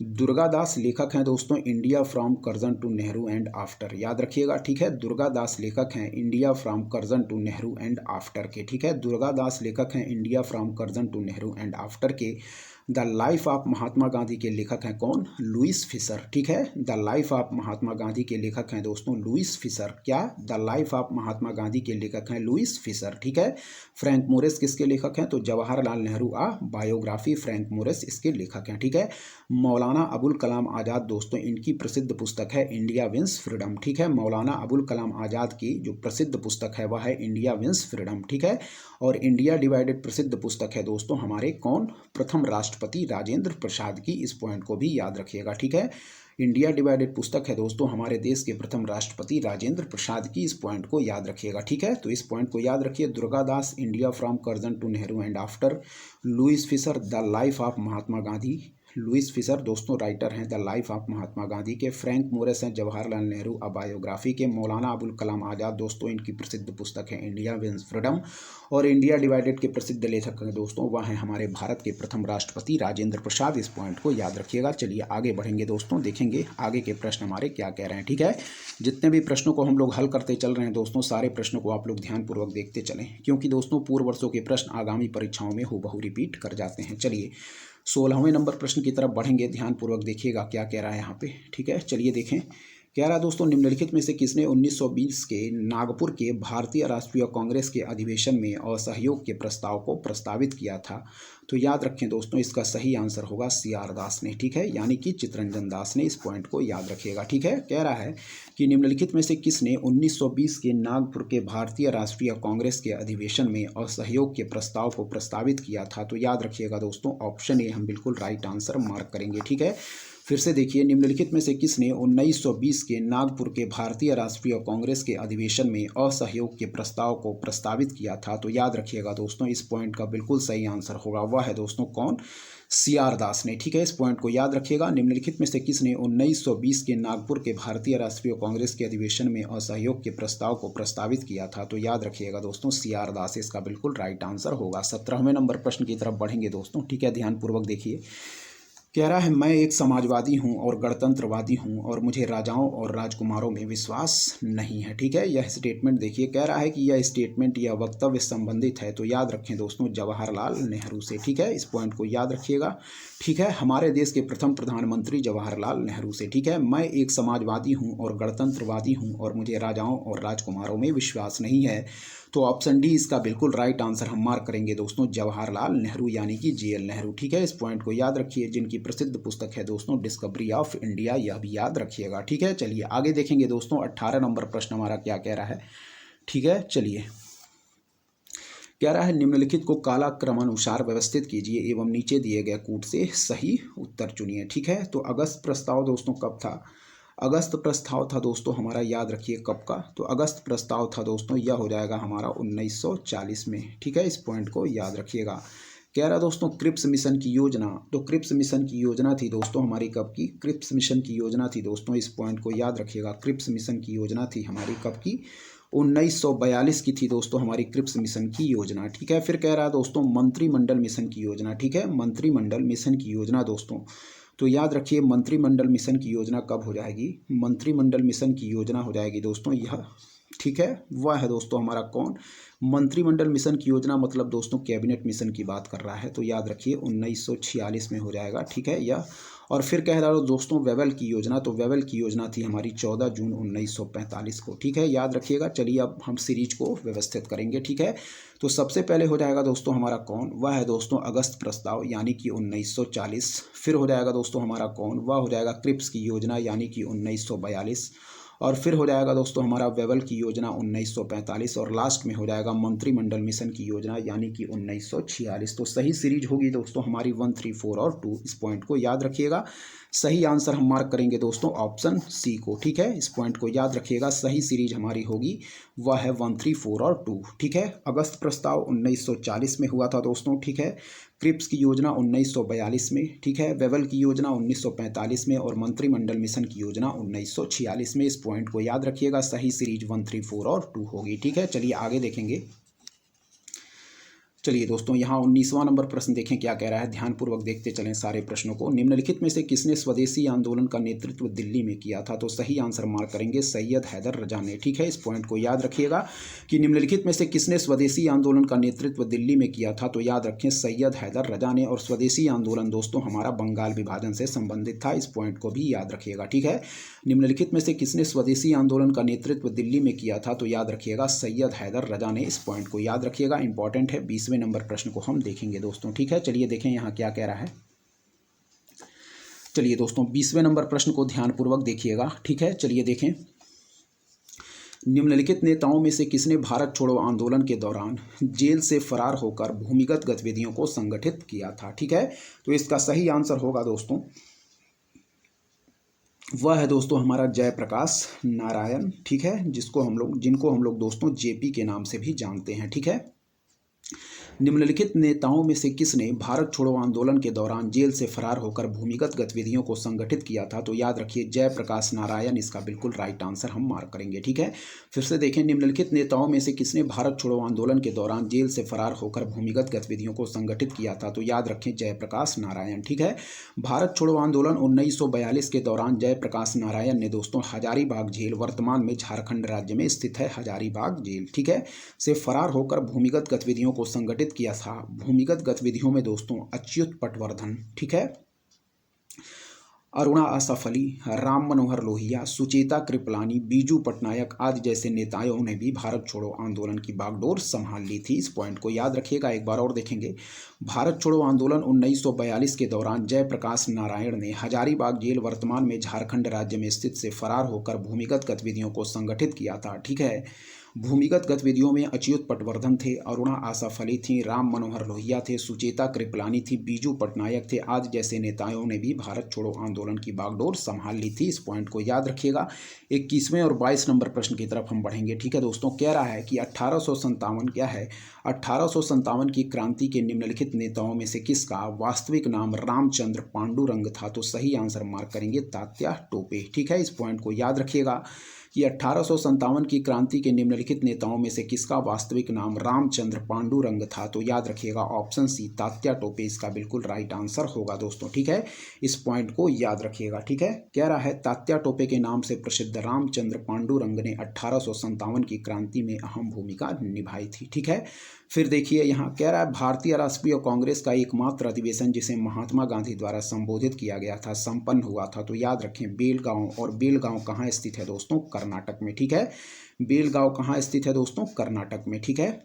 दुर्गादास लेखक हैं दोस्तों India from Curzon to Nehru and after. याद रखिएगा। ठीक है, दुर्गादास लेखक हैं India from Curzon to Nehru and after के। ठीक है, दुर्गादास लेखक हैं India from Curzon to Nehru and after के। The life of Mahatma Gandhi के लेखक हैं कौन, लुईस फिशर। ठीक है, the life of Mahatma Gandhi के लेखक हैं दोस्तों लुईस फिशर। क्या, the life of Mahatma Gandhi के लेखक हैं लुईस फिशर। ठीक है, फ्रैंक मोरिस किसके लेखक हैं, तो Jawaharlal Nehru biography, Frank Morris इसके लेखक हैं। ठीक है, मौलाना अबुल कलाम आज़ाद दोस्तों इनकी प्रसिद्ध पुस्तक है इंडिया विंस फ्रीडम। ठीक है, मौलाना अबुल कलाम आज़ाद की जो प्रसिद्ध पुस्तक है वह है इंडिया विंस फ्रीडम। ठीक है, और इंडिया डिवाइडेड प्रसिद्ध पुस्तक है दोस्तों हमारे कौन, प्रथम राष्ट्रपति राजेंद्र प्रसाद की। इस पॉइंट को भी याद रखिएगा। ठीक है, इंडिया डिवाइडेड पुस्तक है दोस्तों हमारे देश के प्रथम राष्ट्रपति राजेंद्र प्रसाद की। इस पॉइंट को याद रखिएगा। ठीक है, तो इस पॉइंट को याद रखिए। Durgadas India from Curzon to Nehru and after, Louis Fischer the life of Mahatma Gandhi. Louis Fischer दोस्तों राइटर हैं the life of Mahatma Gandhi के। फ्रैंक मोरिस हैं जवाहरलाल नेहरू बायोग्राफी के। मौलाना अबुल कलाम आज़ाद दोस्तों इनकी प्रसिद्ध पुस्तक है इंडिया विंस फ्रीडम। और इंडिया डिवाइडेड के प्रसिद्ध लेखक हैं दोस्तों वह हैं हमारे भारत के प्रथम राष्ट्रपति राजेंद्र प्रसाद। इस पॉइंट को याद रखिएगा। चलिए आगे बढ़ेंगे दोस्तों, देखेंगे आगे के प्रश्न हमारे क्या कह रहे हैं। ठीक है, जितने भी प्रश्नों को हम लोग हल करते चल रहे हैं दोस्तों, सारे प्रश्नों को आप लोग ध्यानपूर्वक देखते चलें, क्योंकि दोस्तों पूर्व वर्षों के प्रश्न आगामी परीक्षाओं में हूबहू रिपीट कर जाते हैं। चलिए 16वें नंबर प्रश्न की तरफ बढ़ेंगे। ध्यानपूर्वक देखिएगा क्या कह रहा है यहाँ पे। ठीक है, चलिए देखें। कह रहा है दोस्तों निम्नलिखित में से किसने 1920 के नागपुर के भारतीय राष्ट्रीय कांग्रेस के अधिवेशन में असहयोग के प्रस्ताव को प्रस्तावित किया था। तो याद रखें दोस्तों इसका सही आंसर होगा CR दास ने। ठीक है, यानी कि चित्तरंजन दास ने। इस पॉइंट को याद रखिएगा। ठीक है, कह रहा है कि निम्नलिखित में से किसने 1920 के नागपुर के भारतीय राष्ट्रीय कांग्रेस के अधिवेशन में असहयोग के प्रस्ताव को प्रस्तावित किया था। तो याद रखिएगा दोस्तों ऑप्शन ए हम बिल्कुल राइट आंसर मार्क करेंगे। ठीक है, फिर से देखिए। निम्नलिखित में से किसने 1920 के नागपुर के भारतीय राष्ट्रीय कांग्रेस के अधिवेशन में असहयोग के प्रस्ताव को प्रस्तावित किया था। तो याद रखिएगा दोस्तों इस पॉइंट का बिल्कुल सही आंसर होगा, वह है दोस्तों कौन, CR दास ने। ठीक है, इस पॉइंट को याद रखिएगा। निम्नलिखित में से किसने 1920 के नागपुर के भारतीय राष्ट्रीय कांग्रेस के अधिवेशन में असहयोग के प्रस्ताव को प्रस्तावित किया था। तो याद रखिएगा दोस्तों CR दास इसका बिल्कुल राइट आंसर होगा। 17वें नंबर प्रश्न की तरफ बढ़ेंगे दोस्तों। ठीक है, ध्यानपूर्वक देखिए। कह रहा है मैं एक समाजवादी हूं और गणतंत्रवादी हूं और मुझे राजाओं और राजकुमारों में विश्वास नहीं है। ठीक है, यह स्टेटमेंट देखिए। कह रहा है कि यह स्टेटमेंट या वक्तव्य संबंधित है। तो याद रखें दोस्तों जवाहरलाल नेहरू से। ठीक है, इस पॉइंट को याद रखिएगा। ठीक है, हमारे देश के प्रथम प्रधानमंत्री जवाहरलाल नेहरू से। ठीक है, मैं एक समाजवादी हूँ और गणतंत्रवादी हूँ और मुझे राजाओं और राजकुमारों में विश्वास नहीं है। तो ऑप्शन डी इसका बिल्कुल राइट आंसर हम मार्क करेंगे दोस्तों, जवाहरलाल नेहरू यानी कि JL नेहरू। ठीक है, इस पॉइंट को याद रखिए, जिनकी प्रसिद्ध पुस्तक है दोस्तों डिस्कवरी ऑफ इंडिया, यह भी याद रखिएगा। ठीक है, चलिए आगे देखेंगे दोस्तों, 18 नंबर प्रश्न हमारा क्या कह रहा है। ठीक है, चलिए कह रहा है निम्नलिखित को कालक्रमानुसार व्यवस्थित कीजिए एवं नीचे दिए गए कूट से सही उत्तर चुनिए। ठीक है, तो अगस्त प्रस्ताव दोस्तों कब था? अगस्त प्रस्ताव था दोस्तों हमारा, याद रखिए कब का, तो अगस्त प्रस्ताव था दोस्तों, यह हो जाएगा हमारा 1940 में। ठीक है, इस पॉइंट को याद रखिएगा। कह रहा दोस्तों क्रिप्स मिशन की योजना, तो क्रिप्स मिशन की योजना थी दोस्तों हमारी कब की? क्रिप्स मिशन की योजना थी दोस्तों, इस पॉइंट को याद रखिएगा। क्रिप्स मिशन की योजना थी हमारी कब की? 1942 की थी दोस्तों हमारी क्रिप्स मिशन की योजना। ठीक है, फिर कह रहा है दोस्तों मंत्रिमंडल मिशन की योजना। ठीक है, मंत्रिमंडल मिशन की योजना दोस्तों, तो याद रखिए मंत्रिमंडल मिशन की योजना कब हो जाएगी? मंत्रिमंडल मिशन की योजना हो जाएगी दोस्तों यह। ठीक है, वह है दोस्तों हमारा कौन? मंत्रिमंडल मिशन की योजना मतलब दोस्तों कैबिनेट मिशन की बात कर रहा है, तो याद रखिए 1946 में हो जाएगा। ठीक है, यह। और फिर कह रहा हूँ दोस्तों वेवल की योजना, तो वेवल की योजना थी हमारी 14 जून 1945 को। ठीक है, याद रखिएगा। चलिए अब हम सीरीज को व्यवस्थित करेंगे। ठीक है, तो सबसे पहले हो जाएगा दोस्तों हमारा कौन? वह है दोस्तों अगस्त प्रस्ताव यानी कि 1940। फिर हो जाएगा दोस्तों हमारा कौन? वह हो जाएगा क्रिप्स की योजना यानी कि 1942। और फिर हो जाएगा दोस्तों हमारा वेवल की योजना 1945, और लास्ट में हो जाएगा मंत्रिमंडल मिशन की योजना यानी कि 1946। तो सही सीरीज होगी दोस्तों हमारी 1, 3, 4 और 2। इस पॉइंट को याद रखिएगा। सही आंसर हम मार्क करेंगे दोस्तों ऑप्शन सी को। ठीक है, इस पॉइंट को याद रखिएगा। सही सीरीज हमारी होगी वह है 1, 3, 4 और 2। ठीक है, अगस्त प्रस्ताव 1940 में हुआ था दोस्तों। ठीक है, क्रिप्स की योजना 1942 में। ठीक है, वेवल की योजना 1945 में, और मंत्रिमंडल मिशन की योजना 1946 में। इस पॉइंट को याद रखिएगा। सही सीरीज 1, 3, 4 और 2 होगी। ठीक है, चलिए आगे देखेंगे। चलिए दोस्तों यहाँ 19वां नंबर प्रश्न देखें क्या कह रहा है, ध्यानपूर्वक देखते चलें सारे प्रश्नों को। निम्नलिखित में से किसने स्वदेशी आंदोलन का नेतृत्व दिल्ली में किया था? तो सही आंसर मार्क करेंगे सैयद हैदर रजा ने। ठीक है, इस पॉइंट को याद रखिएगा कि निम्नलिखित में से किसने स्वदेशी आंदोलन का नेतृत्व दिल्ली में किया था, तो याद रखें सैयद हैदर रजा ने। और स्वदेशी आंदोलन दोस्तों हमारा बंगाल विभाजन से संबंधित था, इस पॉइंट को भी याद रखिएगा। ठीक है, निम्नलिखित में से किसने स्वदेशी आंदोलन का नेतृत्व दिल्ली में किया था, तो याद रखिएगा सैयद हैदर रजा ने। इस पॉइंट को याद रखिएगा, इंपॉर्टेंट है। 20वें नंबर प्रश्न को हम देखेंगे दोस्तों। ठीक है, चलिए देखें यहाँ क्या कह रहा है। चलिए दोस्तों 20वें नंबर प्रश्न को ध्यानपूर्वक देखिएगा। ठीक है, चलिए देखें। निम्नलिखित नेताओं में से किसने भारत छोड़ो आंदोलन के दौरान जेल से फरार होकर भूमिगत गतिविधियों को संगठित किया था? ठीक है, तो इसका सही आंसर होगा दोस्तों, वह है दोस्तों हमारा जयप्रकाश नारायण। ठीक है, जिनको हम लोग दोस्तों JP के नाम से भी जानते हैं। ठीक है, निम्नलिखित नेताओं में से किसने भारत छोड़ो आंदोलन के दौरान जेल से फरार होकर भूमिगत गतिविधियों को संगठित किया था? तो याद रखिए जयप्रकाश नारायण, इसका बिल्कुल राइट आंसर हम मार्क करेंगे। ठीक है, फिर से देखें, निम्नलिखित नेताओं में से किसने भारत छोड़ो आंदोलन के दौरान जेल से फरार होकर भूमिगत गतिविधियों को संगठित किया था? तो याद रखें जयप्रकाश नारायण। ठीक है, भारत छोड़ो आंदोलन 1942 के दौरान जयप्रकाश नारायण ने दोस्तों हजारीबाग जेल, वर्तमान में झारखंड राज्य में स्थित है हजारीबाग जेल, ठीक है, से फरार होकर भूमिगत गतिविधियों को संगठित किया था। भूमिगत गतिविधियों में दोस्तों अच्युत पटवर्धन, ठीक है, अरुणा आसफ अली, राम मनोहर लोहिया, सुचेता कृपलानी, बीजू पटनायक आदि जैसे नेताओं ने भी भारत छोड़ो आंदोलन की बागडोर संभाल ली थी। इस पॉइंट को याद रखिएगा। एक बार और देखेंगे, भारत छोड़ो आंदोलन 1942 के दौरान जयप्रकाश नारायण ने हजारीबाग जेल, वर्तमान में झारखंड राज्य में स्थित, से फरार होकर भूमिगत गतिविधियों को संगठित किया था। ठीक है, भूमिगत गतिविधियों में अच्युत पटवर्धन थे, अरुणा आसफ अली थी, राम मनोहर लोहिया थे, सुचेता कृपलानी थी, बीजू पटनायक थे आदि जैसे नेताओं ने भी भारत छोड़ो आंदोलन की बागडोर संभाल ली थी। इस पॉइंट को याद रखिएगा। 21वें और 22 नंबर प्रश्न की तरफ हम बढ़ेंगे। ठीक है दोस्तों, कह रहा है कि 1857 क्या है, 1857 की क्रांति के निम्नलिखित नेताओं में से किसका वास्तविक नाम रामचंद्र पांडुरंग था? तो सही आंसर मार्क करेंगे तात्या टोपे। ठीक है, इस पॉइंट को याद रखिएगा कि 1857 की क्रांति के निम्नलिखित नेताओं में से किसका वास्तविक नाम रामचंद्र पांडुरंग था? तो याद रखिएगा ऑप्शन सी तात्या टोपे, इसका बिल्कुल राइट आंसर होगा दोस्तों। ठीक है, इस पॉइंट को याद रखिएगा। ठीक है, कह रहा है तात्या टोपे के नाम से प्रसिद्ध रामचंद्र पांडुरंग ने 1857 की क्रांति में अहम भूमिका निभाई थी। ठीक है, फिर देखिए यहाँ कह रहा है भारतीय राष्ट्रीय कांग्रेस का एकमात्र अधिवेशन जिसे महात्मा गांधी द्वारा संबोधित किया गया था संपन्न हुआ था। तो याद रखें बेलगांव, और बेलगांव कहाँ स्थित है दोस्तों? कर्नाटक में। ठीक है, बेलगांव कहाँ स्थित है दोस्तों? कर्नाटक में। ठीक है,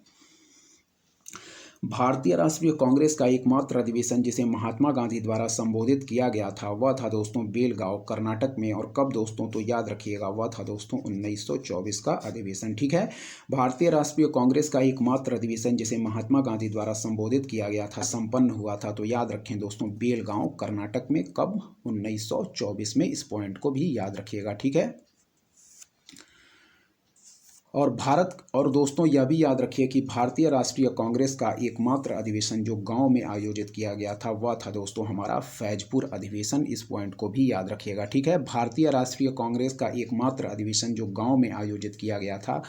भारतीय राष्ट्रीय कांग्रेस का एकमात्र अधिवेशन जिसे महात्मा गांधी द्वारा संबोधित किया गया था वह था दोस्तों बेलगांव, कर्नाटक में। और कब दोस्तों? तो याद रखिएगा वह था दोस्तों 1924 का अधिवेशन। ठीक है, भारतीय राष्ट्रीय कांग्रेस का एकमात्र अधिवेशन जिसे महात्मा गांधी द्वारा संबोधित किया गया था संपन्न हुआ था। तो याद रखें दोस्तों बेलगांव, कर्नाटक में। कब? 1924 में। इस पॉइंट को भी याद रखिएगा। ठीक है, और दोस्तों यह भी याद रखिए कि भारतीय राष्ट्रीय कांग्रेस का एकमात्र अधिवेशन जो गांव में आयोजित किया गया था वह था दोस्तों हमारा फैजपुर अधिवेशन। इस पॉइंट को भी याद रखिएगा। ठीक है, भारतीय राष्ट्रीय कांग्रेस का एकमात्र अधिवेशन जो गांव में आयोजित किया गया था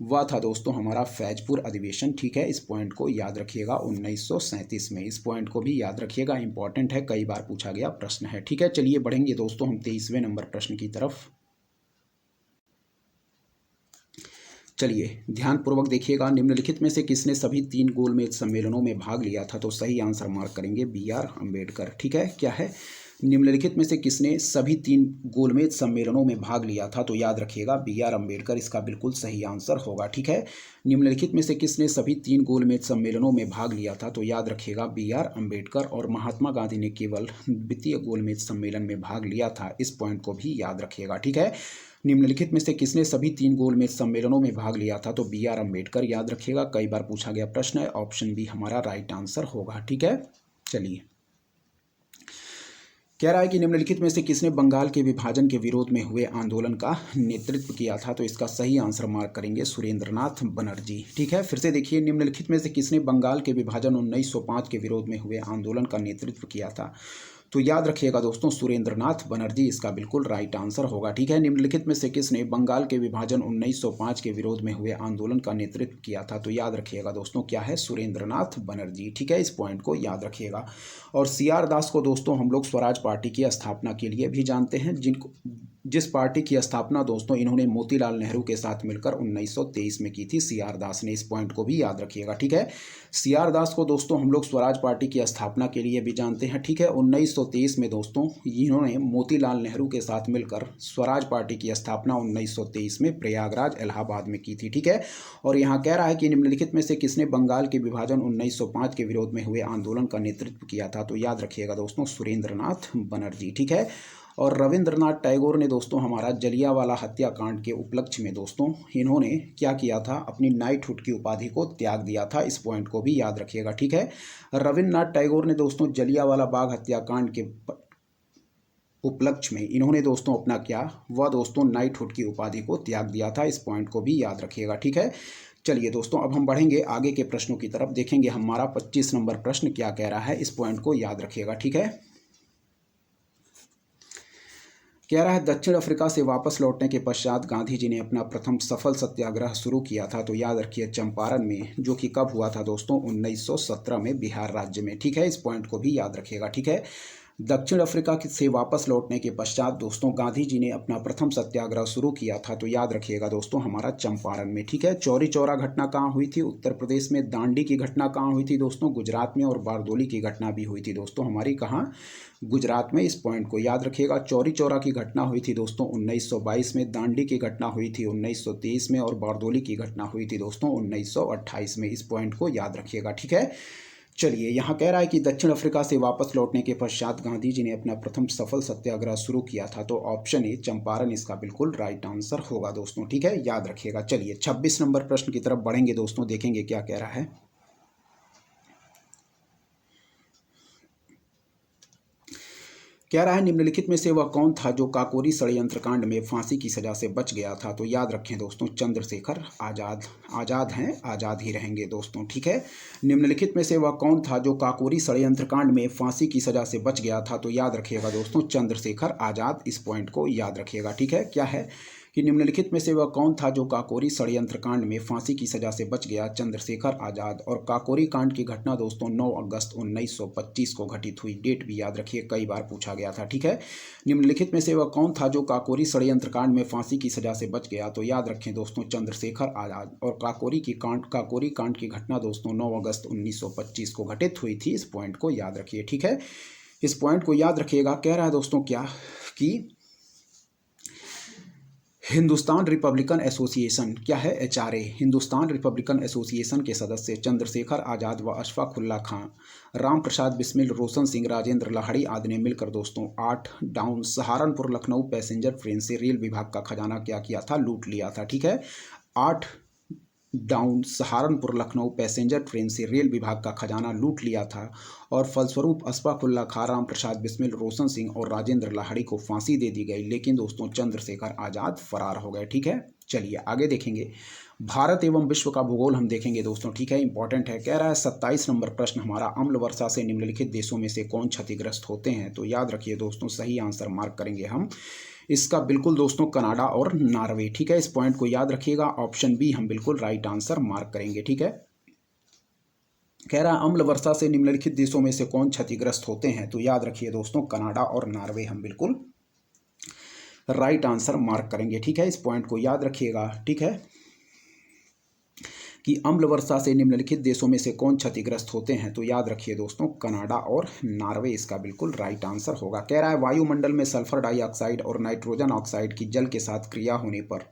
वह था दोस्तों हमारा फैजपुर अधिवेशन। ठीक है, इस पॉइंट को याद रखिएगा 1937 में। इस पॉइंट को भी याद रखिएगा, इंपॉर्टेंट है, कई बार पूछा गया प्रश्न है। ठीक है, चलिए बढ़ेंगे दोस्तों हम 23वें नंबर प्रश्न की तरफ। चलिए ध्यानपूर्वक देखिएगा, निम्नलिखित में से किसने सभी 3 गोलमेज सम्मेलनों में भाग लिया था? तो सही आंसर मार्क करेंगे BR अम्बेडकर। ठीक है, क्या है? निम्नलिखित में से किसने सभी 3 गोलमेज सम्मेलनों में भाग लिया था? तो याद रखिएगा BR अम्बेडकर इसका बिल्कुल सही आंसर होगा। ठीक है, निम्नलिखित में से किसने सभी 3 गोलमेज सम्मेलनों में भाग लिया था? तो याद रखिएगा BR अम्बेडकर। और महात्मा गांधी ने केवल द्वितीय गोलमेज सम्मेलन में भाग लिया था। इस पॉइंट को भी याद रखिएगा। ठीक है, निम्नलिखित में से किसने सभी 3 गोलमेज सम्मेलनों में भाग लिया था? तो BR अम्बेडकर। याद रखिएगा, कई बार पूछा गया प्रश्न है, ऑप्शन बी हमारा राइट आंसर होगा। ठीक है, चलिए कह रहा है कि निम्नलिखित में से किसने बंगाल के विभाजन के विरोध में हुए आंदोलन का नेतृत्व किया था? तो इसका सही आंसर मार्क करेंगे सुरेंद्रनाथ बनर्जी। ठीक है, फिर से देखिए, निम्नलिखित में से किसने बंगाल के विभाजन 1905 के विरोध में हुए आंदोलन का नेतृत्व किया था? तो याद रखिएगा दोस्तों सुरेंद्रनाथ बनर्जी इसका बिल्कुल राइट आंसर होगा। ठीक है, निम्नलिखित में से किसने बंगाल के विभाजन 1905 के विरोध में हुए आंदोलन का नेतृत्व किया था? तो याद रखिएगा दोस्तों क्या है? सुरेंद्रनाथ बनर्जी। ठीक है, इस पॉइंट को याद रखिएगा। और CR दास को दोस्तों हम लोग स्वराज पार्टी की स्थापना के लिए भी जानते हैं, जिस पार्टी की स्थापना दोस्तों इन्होंने मोतीलाल नेहरू के साथ मिलकर 1923 में की थी CR दास ने। इस पॉइंट को भी याद रखिएगा। ठीक है, CR दास को दोस्तों हम लोग स्वराज पार्टी की स्थापना के लिए भी जानते हैं। ठीक है, 1923 में दोस्तों इन्होंने मोतीलाल नेहरू के साथ मिलकर स्वराज पार्टी की स्थापना 1923 में प्रयागराज इलाहाबाद में की थी। ठीक है, और यहाँ कह रहा है कि निम्नलिखित में से किसने बंगाल के विभाजन 1905 के विरोध में हुए आंदोलन का नेतृत्व किया था? तो याद रखिएगा दोस्तों सुरेंद्रनाथ बनर्जी। ठीक है, और रविंद्रनाथ टैगोर ने दोस्तों हमारा जलियांवाला हत्याकांड के उपलक्ष्य में दोस्तों इन्होंने क्या किया था? अपनी नाइटहुड की उपाधि को त्याग दिया था। इस पॉइंट को भी याद रखिएगा। ठीक है, रविंद्रनाथ टैगोर ने दोस्तों जलियांवाला बाग हत्याकांड के उपलक्ष्य में इन्होंने दोस्तों अपना क्या वह दोस्तों नाइटहुड की उपाधि को त्याग दिया था। इस पॉइंट को भी याद रखिएगा। ठीक है, चलिए दोस्तों अब हम बढ़ेंगे आगे के प्रश्नों की तरफ, देखेंगे हमारा 25 नंबर प्रश्न क्या कह रहा है। इस पॉइंट को याद रखिएगा। ठीक है, कह रहा है दक्षिण अफ्रीका से वापस लौटने के पश्चात गांधी जी ने अपना प्रथम सफल सत्याग्रह शुरू किया था। तो याद रखिए चंपारण में, जो कि कब हुआ था दोस्तों? 1917 में बिहार राज्य में। ठीक है, इस पॉइंट को भी याद रखिएगा। ठीक है, दक्षिण अफ्रीका से वापस लौटने के पश्चात दोस्तों गांधी जी ने अपना प्रथम सत्याग्रह शुरू किया था। तो याद रखिएगा दोस्तों हमारा चंपारण में। ठीक है, चौरी चौरा घटना कहाँ हुई थी? उत्तर प्रदेश में। दांडी की घटना कहाँ हुई थी दोस्तों? गुजरात में। और बारदोली की घटना भी हुई थी दोस्तों हमारी कहाँ? गुजरात में। इस पॉइंट को याद रखिएगा। चौरी चौरा की घटना हुई थी दोस्तों 1922 में, दांडी की घटना हुई थी 1923 में, और बारदोली की घटना हुई थी दोस्तों 1928 में। इस पॉइंट को याद रखिएगा। ठीक है, चलिए यहाँ कह रहा है कि दक्षिण अफ्रीका से वापस लौटने के पश्चात गांधी जी ने अपना प्रथम सफल सत्याग्रह शुरू किया था। तो ऑप्शन ए चंपारण इसका बिल्कुल राइट आंसर होगा दोस्तों। ठीक है, याद रखिएगा। चलिए 26 नंबर प्रश्न की तरफ बढ़ेंगे दोस्तों, देखेंगे क्या कह रहा है। कह रहा है निम्नलिखित में से वह कौन था जो काकोरी षड्यंत्र कांड में फांसी की सजा से बच गया था? तो याद रखें दोस्तों चंद्रशेखर आजाद। आजाद हैं, आजाद ही रहेंगे दोस्तों। ठीक है, निम्नलिखित में से वह कौन था जो काकोरी षड्यंत्र कांड में फांसी की सजा से बच गया था? तो याद रखिएगा दोस्तों चंद्रशेखर आजाद। इस पॉइंट को याद रखिएगा। ठीक है, क्या है? कि निम्नलिखित में से वह कौन था जो काकोरी षड्यंत्र कांड में फांसी की सजा से बच गया? चंद्रशेखर आजाद। और काकोरी कांड की घटना दोस्तों 9 अगस्त 1925 को घटित हुई। डेट भी याद रखिए, कई बार पूछा गया था। ठीक है, निम्नलिखित में से वह कौन था जो काकोरी षड्यंत्र कांड में फांसी की सजा से बच गया? तो याद रखें दोस्तों, चंद्रशेखर आजाद। और काकोरी कांड की घटना दोस्तों 9 अगस्त 1925 को घटित हुई थी। इस पॉइंट को याद रखिए। ठीक है, इस पॉइंट को याद रखिएगा। कह रहा है दोस्तों क्या कि हिंदुस्तान रिपब्लिकन एसोसिएशन, क्या है? HRA, हिंदुस्तान रिपब्लिकन एसोसिएशन के सदस्य चंद्रशेखर आजाद व अशफाक उल्ला खां, राम प्रसाद बिस्मिल, रोशन सिंह, राजेंद्र लाहड़ी आदि ने मिलकर दोस्तों 8 down Saharanpur Lucknow passenger train से रेल विभाग का खजाना क्या किया था? लूट लिया था। ठीक है, 8 down Saharanpur Lucknow passenger train से रेल विभाग का खजाना लूट लिया था और फलस्वरूप अशफाक उल्ला खां, राम प्रसाद बिस्मिल, रोशन सिंह और राजेंद्र लाहड़ी को फांसी दे दी गई, लेकिन दोस्तों चंद्रशेखर आजाद फरार हो गए। ठीक है, चलिए आगे देखेंगे। भारत एवं विश्व का भूगोल हम देखेंगे दोस्तों। ठीक है, इंपॉर्टेंट है। कह रहा है 27 नंबर प्रश्न हमारा, अम्ल वर्षा से निम्नलिखित देशों में से कौन क्षतिग्रस्त होते हैं? तो याद रखिए दोस्तों, सही आंसर मार्क करेंगे हम इसका बिल्कुल दोस्तों कनाडा और नॉर्वे। ठीक है, इस पॉइंट को याद रखिएगा। ऑप्शन बी हम बिल्कुल राइट आंसर मार्क करेंगे। ठीक है, कह रहा है अम्ल वर्षा से निम्नलिखित देशों में से कौन क्षतिग्रस्त होते हैं? तो याद रखिए दोस्तों, कनाडा और नॉर्वे हम बिल्कुल राइट आंसर मार्क करेंगे। ठीक है, इस पॉइंट को याद रखिएगा। ठीक है, कि अम्ल वर्षा से निम्नलिखित देशों में से कौन क्षतिग्रस्त होते हैं? तो याद रखिए दोस्तों, कनाडा और नॉर्वे इसका बिल्कुल राइट आंसर होगा। कह रहा है वायुमंडल में सल्फर डाइऑक्साइड और नाइट्रोजन ऑक्साइड की जल के साथ क्रिया होने पर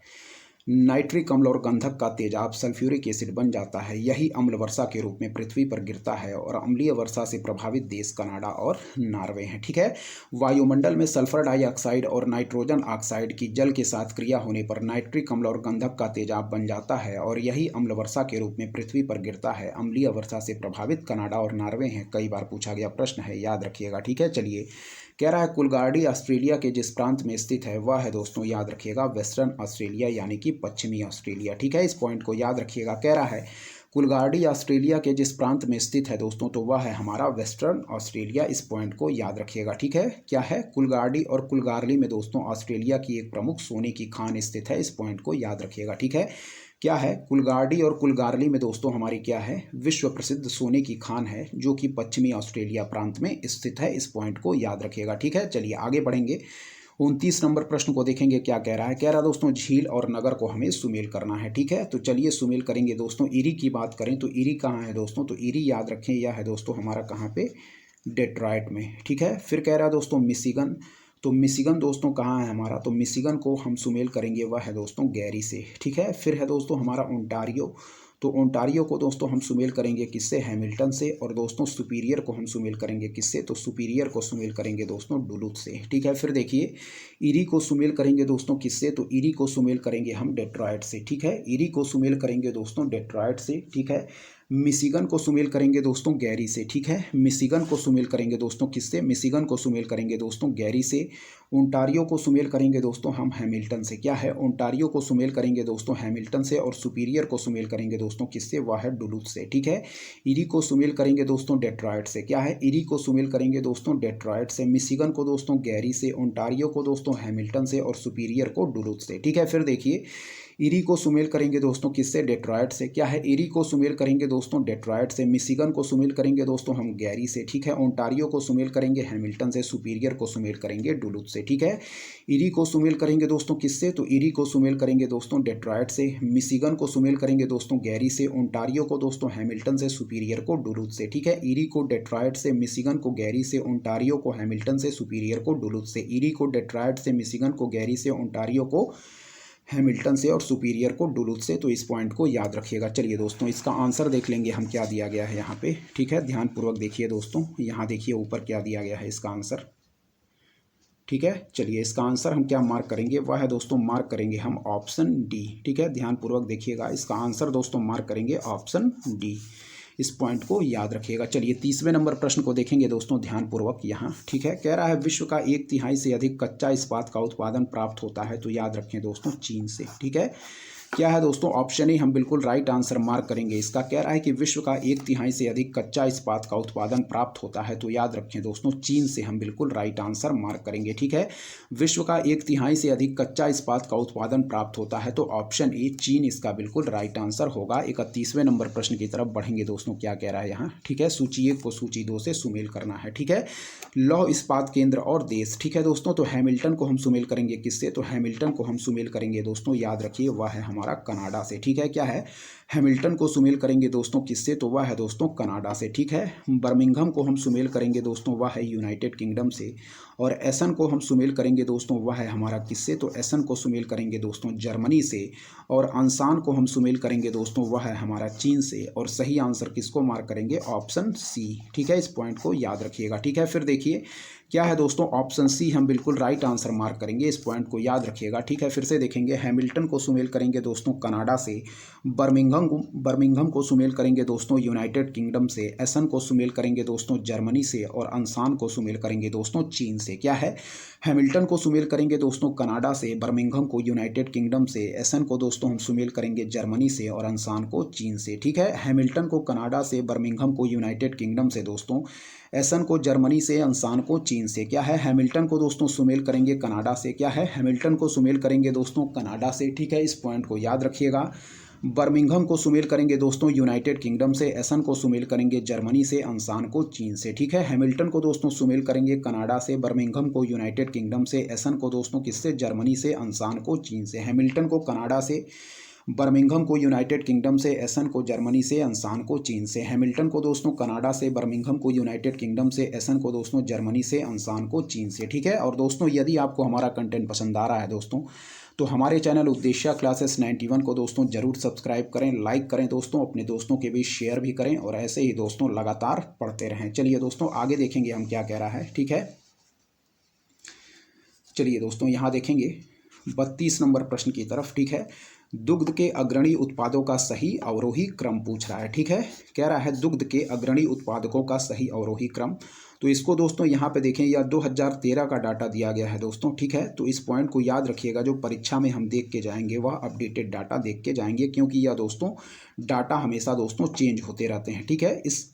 नाइट्रिक अम्ल और गंधक का तेजाब सल्फ्यूरिक एसिड बन जाता है। यही अम्ल वर्षा के रूप में पृथ्वी पर गिरता है और अम्लीय वर्षा से प्रभावित देश कनाडा और नॉर्वे हैं। ठीक है, वायुमंडल में सल्फर डाइऑक्साइड और नाइट्रोजन ऑक्साइड की जल के साथ क्रिया होने पर नाइट्रिक अम्ल और गंधक का तेजाब बन जाता है और यही अम्ल वर्षा के रूप में पृथ्वी पर गिरता है। अम्लीय वर्षा से प्रभावित कनाडा और नॉर्वे हैं। कई बार पूछा गया प्रश्न है, याद रखिएगा। ठीक है, चलिए। कह रहा है कुलगाड़ी ऑस्ट्रेलिया के जिस प्रांत में स्थित है वह है दोस्तों, याद रखिएगा, वेस्टर्न ऑस्ट्रेलिया यानी कि पश्चिमी ऑस्ट्रेलिया। ठीक है, इस पॉइंट को याद रखिएगा। कह रहा है कुलगाड़ी ऑस्ट्रेलिया के जिस प्रांत में स्थित है दोस्तों, तो वह है हमारा वेस्टर्न ऑस्ट्रेलिया। इस पॉइंट को याद रखिएगा। ठीक है, क्या है? कुलगाड़ी और कुलगारली में दोस्तों ऑस्ट्रेलिया की एक प्रमुख सोने की खान स्थित है। इस पॉइंट को याद रखिएगा। ठीक है, क्या है? कुलगाड़ी और कुलगारली में दोस्तों हमारी क्या है? विश्व प्रसिद्ध सोने की खान है जो कि पश्चिमी ऑस्ट्रेलिया प्रांत में स्थित है। इस पॉइंट को याद रखिएगा। ठीक है, चलिए आगे बढ़ेंगे। 29 नंबर प्रश्न को देखेंगे। क्या कह रहा है? कह रहा है दोस्तों झील और नगर को हमें सुमेल करना है। ठीक है, तो चलिए सुमेल करेंगे दोस्तों। ईरी की बात करें तो ईरी कहाँ है दोस्तों? तो ईरी याद रखें, यह है दोस्तों हमारा कहाँ पे? डेट्रॉइट में। ठीक है, फिर कह रहा है दोस्तों मिशिगन, तो मिशिगन दोस्तों कहाँ है हमारा? तो मिशिगन को हम सुमेल करेंगे, वह है दोस्तों गैरी से। ठीक है, फिर है दोस्तों हमारा ओंटारियो, तो ओंटारियो को दोस्तों हम सुमेल करेंगे किससे? हैमिल्टन से। और दोस्तों सुपीरियर को हम सुमेल करेंगे किससे? तो सुपीरियर को सुमेल करेंगे दोस्तों डुलूथ से। ठीक है, फिर देखिए ईरी को सुमेल करेंगे दोस्तों किससे? तो ईरी को सुमेल करेंगे हम डेट्रॉइट से। ठीक है, ईरी को सुमेल करेंगे दोस्तों डेट्रॉइट से। ठीक है, मिशिगन को सुमेल करेंगे दोस्तों गैरी से। ठीक है, मिशिगन को सुमेल करेंगे दोस्तों किससे? मिशिगन को सुमेल करेंगे दोस्तों गैरी से। ओंटारियो को सुमेल करेंगे दोस्तों हम हैमिल्टन से। क्या है? ओंटारियो को सुमेल करेंगे दोस्तों हैमिल्टन से। और सुपीरियर को सुमेल करेंगे दोस्तों किससे? वह है डुलूथ से। ठीक है, ईरी को सुमेल करेंगे दोस्तों डेट्रॉइट से। क्या है? ईरी को सुमेल करेंगे दोस्तों डेट्रॉइट से। मिशिगन को दोस्तों गैरी से, ओंटारियो को दोस्तों हैमिल्टन से और सुपीरियर को डुलूथ से। ठीक है, फिर देखिए ईरी को सुमेल करेंगे दोस्तों किससे? डेट्रॉइट से। क्या है? ईरी को सुमेल करेंगे दोस्तों डेट्रॉइट से। मिशिगन को सुमेल करेंगे दोस्तों हम गैरी से। ठीक है, ओंटारियो को सुमेल करेंगे हैमिल्टन से। सुपीरियर को सुमेल करेंगे डुलूथ से। ठीक है, ईरी को सुमेल करेंगे दोस्तों किससे? तो ईरी को सुमेल करेंगे दोस्तों डेट्रॉइट से। मिशिगन को सुमेल करेंगे दोस्तों गैरी से। ओंटारियो को दोस्तों हैमिल्टन से। सुपीरियर को डुलूथ से। ठीक है, ईरी को डेट्रॉइट से, मिशिगन को गैरी से, ओंटारियो को हैमिल्टन से, सुपीरियर को डुलूथ से। ईरी को डेट्रॉइट से, मिशिगन को गैरी से, ओंटारियो को हैमिल्टन से और सुपीरियर को डुलूथ से। तो इस पॉइंट को याद रखिएगा। चलिए दोस्तों इसका आंसर देख लेंगे हम, क्या दिया गया है यहाँ पे। ठीक है, ध्यानपूर्वक देखिए दोस्तों, यहाँ देखिए ऊपर क्या दिया गया है इसका आंसर। ठीक है, चलिए इसका आंसर हम क्या मार्क करेंगे? वह है दोस्तों मार्क करेंगे हम ऑप्शन डी। ठीक है, ध्यानपूर्वक देखिएगा, इसका आंसर दोस्तों मार्क करेंगे ऑप्शन डी। इस पॉइंट को याद रखिएगा। चलिए 30वें नंबर प्रश्न को देखेंगे दोस्तों ध्यानपूर्वक यहाँ। ठीक है, कह रहा है विश्व का 1/3 से अधिक कच्चा इस्पात का उत्पादन प्राप्त होता है, तो याद रखें दोस्तों चीन से। ठीक है, क्या है दोस्तों, ऑप्शन ए हम बिल्कुल राइट आंसर मार्क करेंगे। इसका कह रहा है कि विश्व का 1/3 से अधिक कच्चा इस्पात का उत्पादन प्राप्त होता है, तो याद रखें दोस्तों चीन से हम बिल्कुल राइट आंसर मार्क करेंगे। ठीक है, विश्व का 1/3 से अधिक कच्चा इस्पात का उत्पादन प्राप्त होता है, तो ऑप्शन ए चीन इसका बिल्कुल राइट आंसर होगा। 31वें नंबर प्रश्न की तरफ बढ़ेंगे दोस्तों, क्या कह रहा है यहाँ। ठीक है, सूची 1 को सूची 2 से सुमेल करना है। ठीक है, लौह इस्पात केंद्र और देश। ठीक है दोस्तों, तो हैमिल्टन को हम सुमेल करेंगे किससे, तो हैमिल्टन को हम सुमेल करेंगे दोस्तों, याद रखिए वह है हमारा कनाडा से। ठीक है, क्या है, हैमिल्टन को सुमेल करेंगे दोस्तों किससे, तो वह है दोस्तों कनाडा से। ठीक है, बर्मिंघम को हम सुमेल करेंगे दोस्तों, वह है यूनाइटेड किंगडम से। और एसन को हम सुमेल करेंगे दोस्तों, वह है हमारा किससे, तो एसन को सुमेल करेंगे दोस्तों जर्मनी से। और अंसान को हम सुमेल करेंगे दोस्तों, वह है हमारा चीन से। और सही आंसर किसको मार्क करेंगे, ऑप्शन सी। ठीक है, इस पॉइंट को याद रखिएगा। ठीक है, फिर देखिए क्या है दोस्तों, ऑप्शन सी हम बिल्कुल राइट आंसर मार्क करेंगे, इस पॉइंट को याद रखिएगा। ठीक है, फिर से देखेंगे, हैमिल्टन को सुमेल करेंगे दोस्तों कनाडा से, बर्मिंघम को सुमेल करेंगे दोस्तों यूनाइटेड किंगडम से, एसन को सुमेल करेंगे दोस्तों जर्मनी से, और अंसान को सुमेल करेंगे दोस्तों चीन से। क्या है, हैमिल्टन को सुमेल करेंगे दोस्तों कनाडा से, बर्मिंघम को यूनाइटेड किंगडम से, एसन को दोस्तों हम सुमेल करेंगे जर्मनी से, और अंसान को चीन से। ठीक है, हैमिल्टन को कनाडा से, बर्मिंघम को यूनाइटेड किंगडम से दोस्तों, एसन को जर्मनी से, अंसान को चीन से। क्या है, हैमिल्टन को दोस्तों सुमेल करेंगे कनाडा से। क्या है, हैमिल्टन को सुमेल करेंगे दोस्तों कनाडा से। ठीक है, इस पॉइंट को याद रखिएगा। बर्मिंघम को सुमेल करेंगे दोस्तों यूनाइटेड किंगडम से, एसन को सुमेल करेंगे जर्मनी से, अंसान को चीन से। ठीक है, हैमिल्टन को दोस्तों सुमेल करेंगे कनाडा से, बर्मिंघम को यूनाइटेड किंगडम से, एसन को दोस्तों किससे, जर्मनी से, अंसान को चीन से। हैमिल्टन को कनाडा से, बर्मिंघम को यूनाइटेड किंगडम से, एसन को जर्मनी से, अंसान को चीन से। हैमिल्टन को दोस्तों कनाडा से, बर्मिंघम को यूनाइटेड किंगडम से, एसन को दोस्तों जर्मनी से, अंसान को चीन से। ठीक है, और दोस्तों यदि आपको हमारा कंटेंट पसंद आ रहा है दोस्तों, तो हमारे चैनल उद्देश्य क्लासेस 91 को दोस्तों जरूर सब्सक्राइब करें, लाइक करें दोस्तों, अपने दोस्तों के बीच शेयर भी करें, और ऐसे ही दोस्तों लगातार पढ़ते रहें। चलिए दोस्तों आगे देखेंगे हम क्या कह रहा है। ठीक है, चलिए दोस्तों यहाँ देखेंगे 32 नंबर प्रश्न की तरफ। ठीक है, दुग्ध के अग्रणी उत्पादों का सही अवरोही क्रम पूछ रहा है। ठीक है, कह रहा है दुग्ध के अग्रणी उत्पादकों का सही अवरोही क्रम। तो इसको दोस्तों यहाँ पे देखें, यह 2013 का डाटा दिया गया है दोस्तों। ठीक है, तो इस पॉइंट को याद रखिएगा, जो परीक्षा में हम देख के जाएंगे वह अपडेटेड डाटा देख के जाएंगे, क्योंकि यह दोस्तों डाटा हमेशा दोस्तों चेंज होते रहते हैं। ठीक है, इस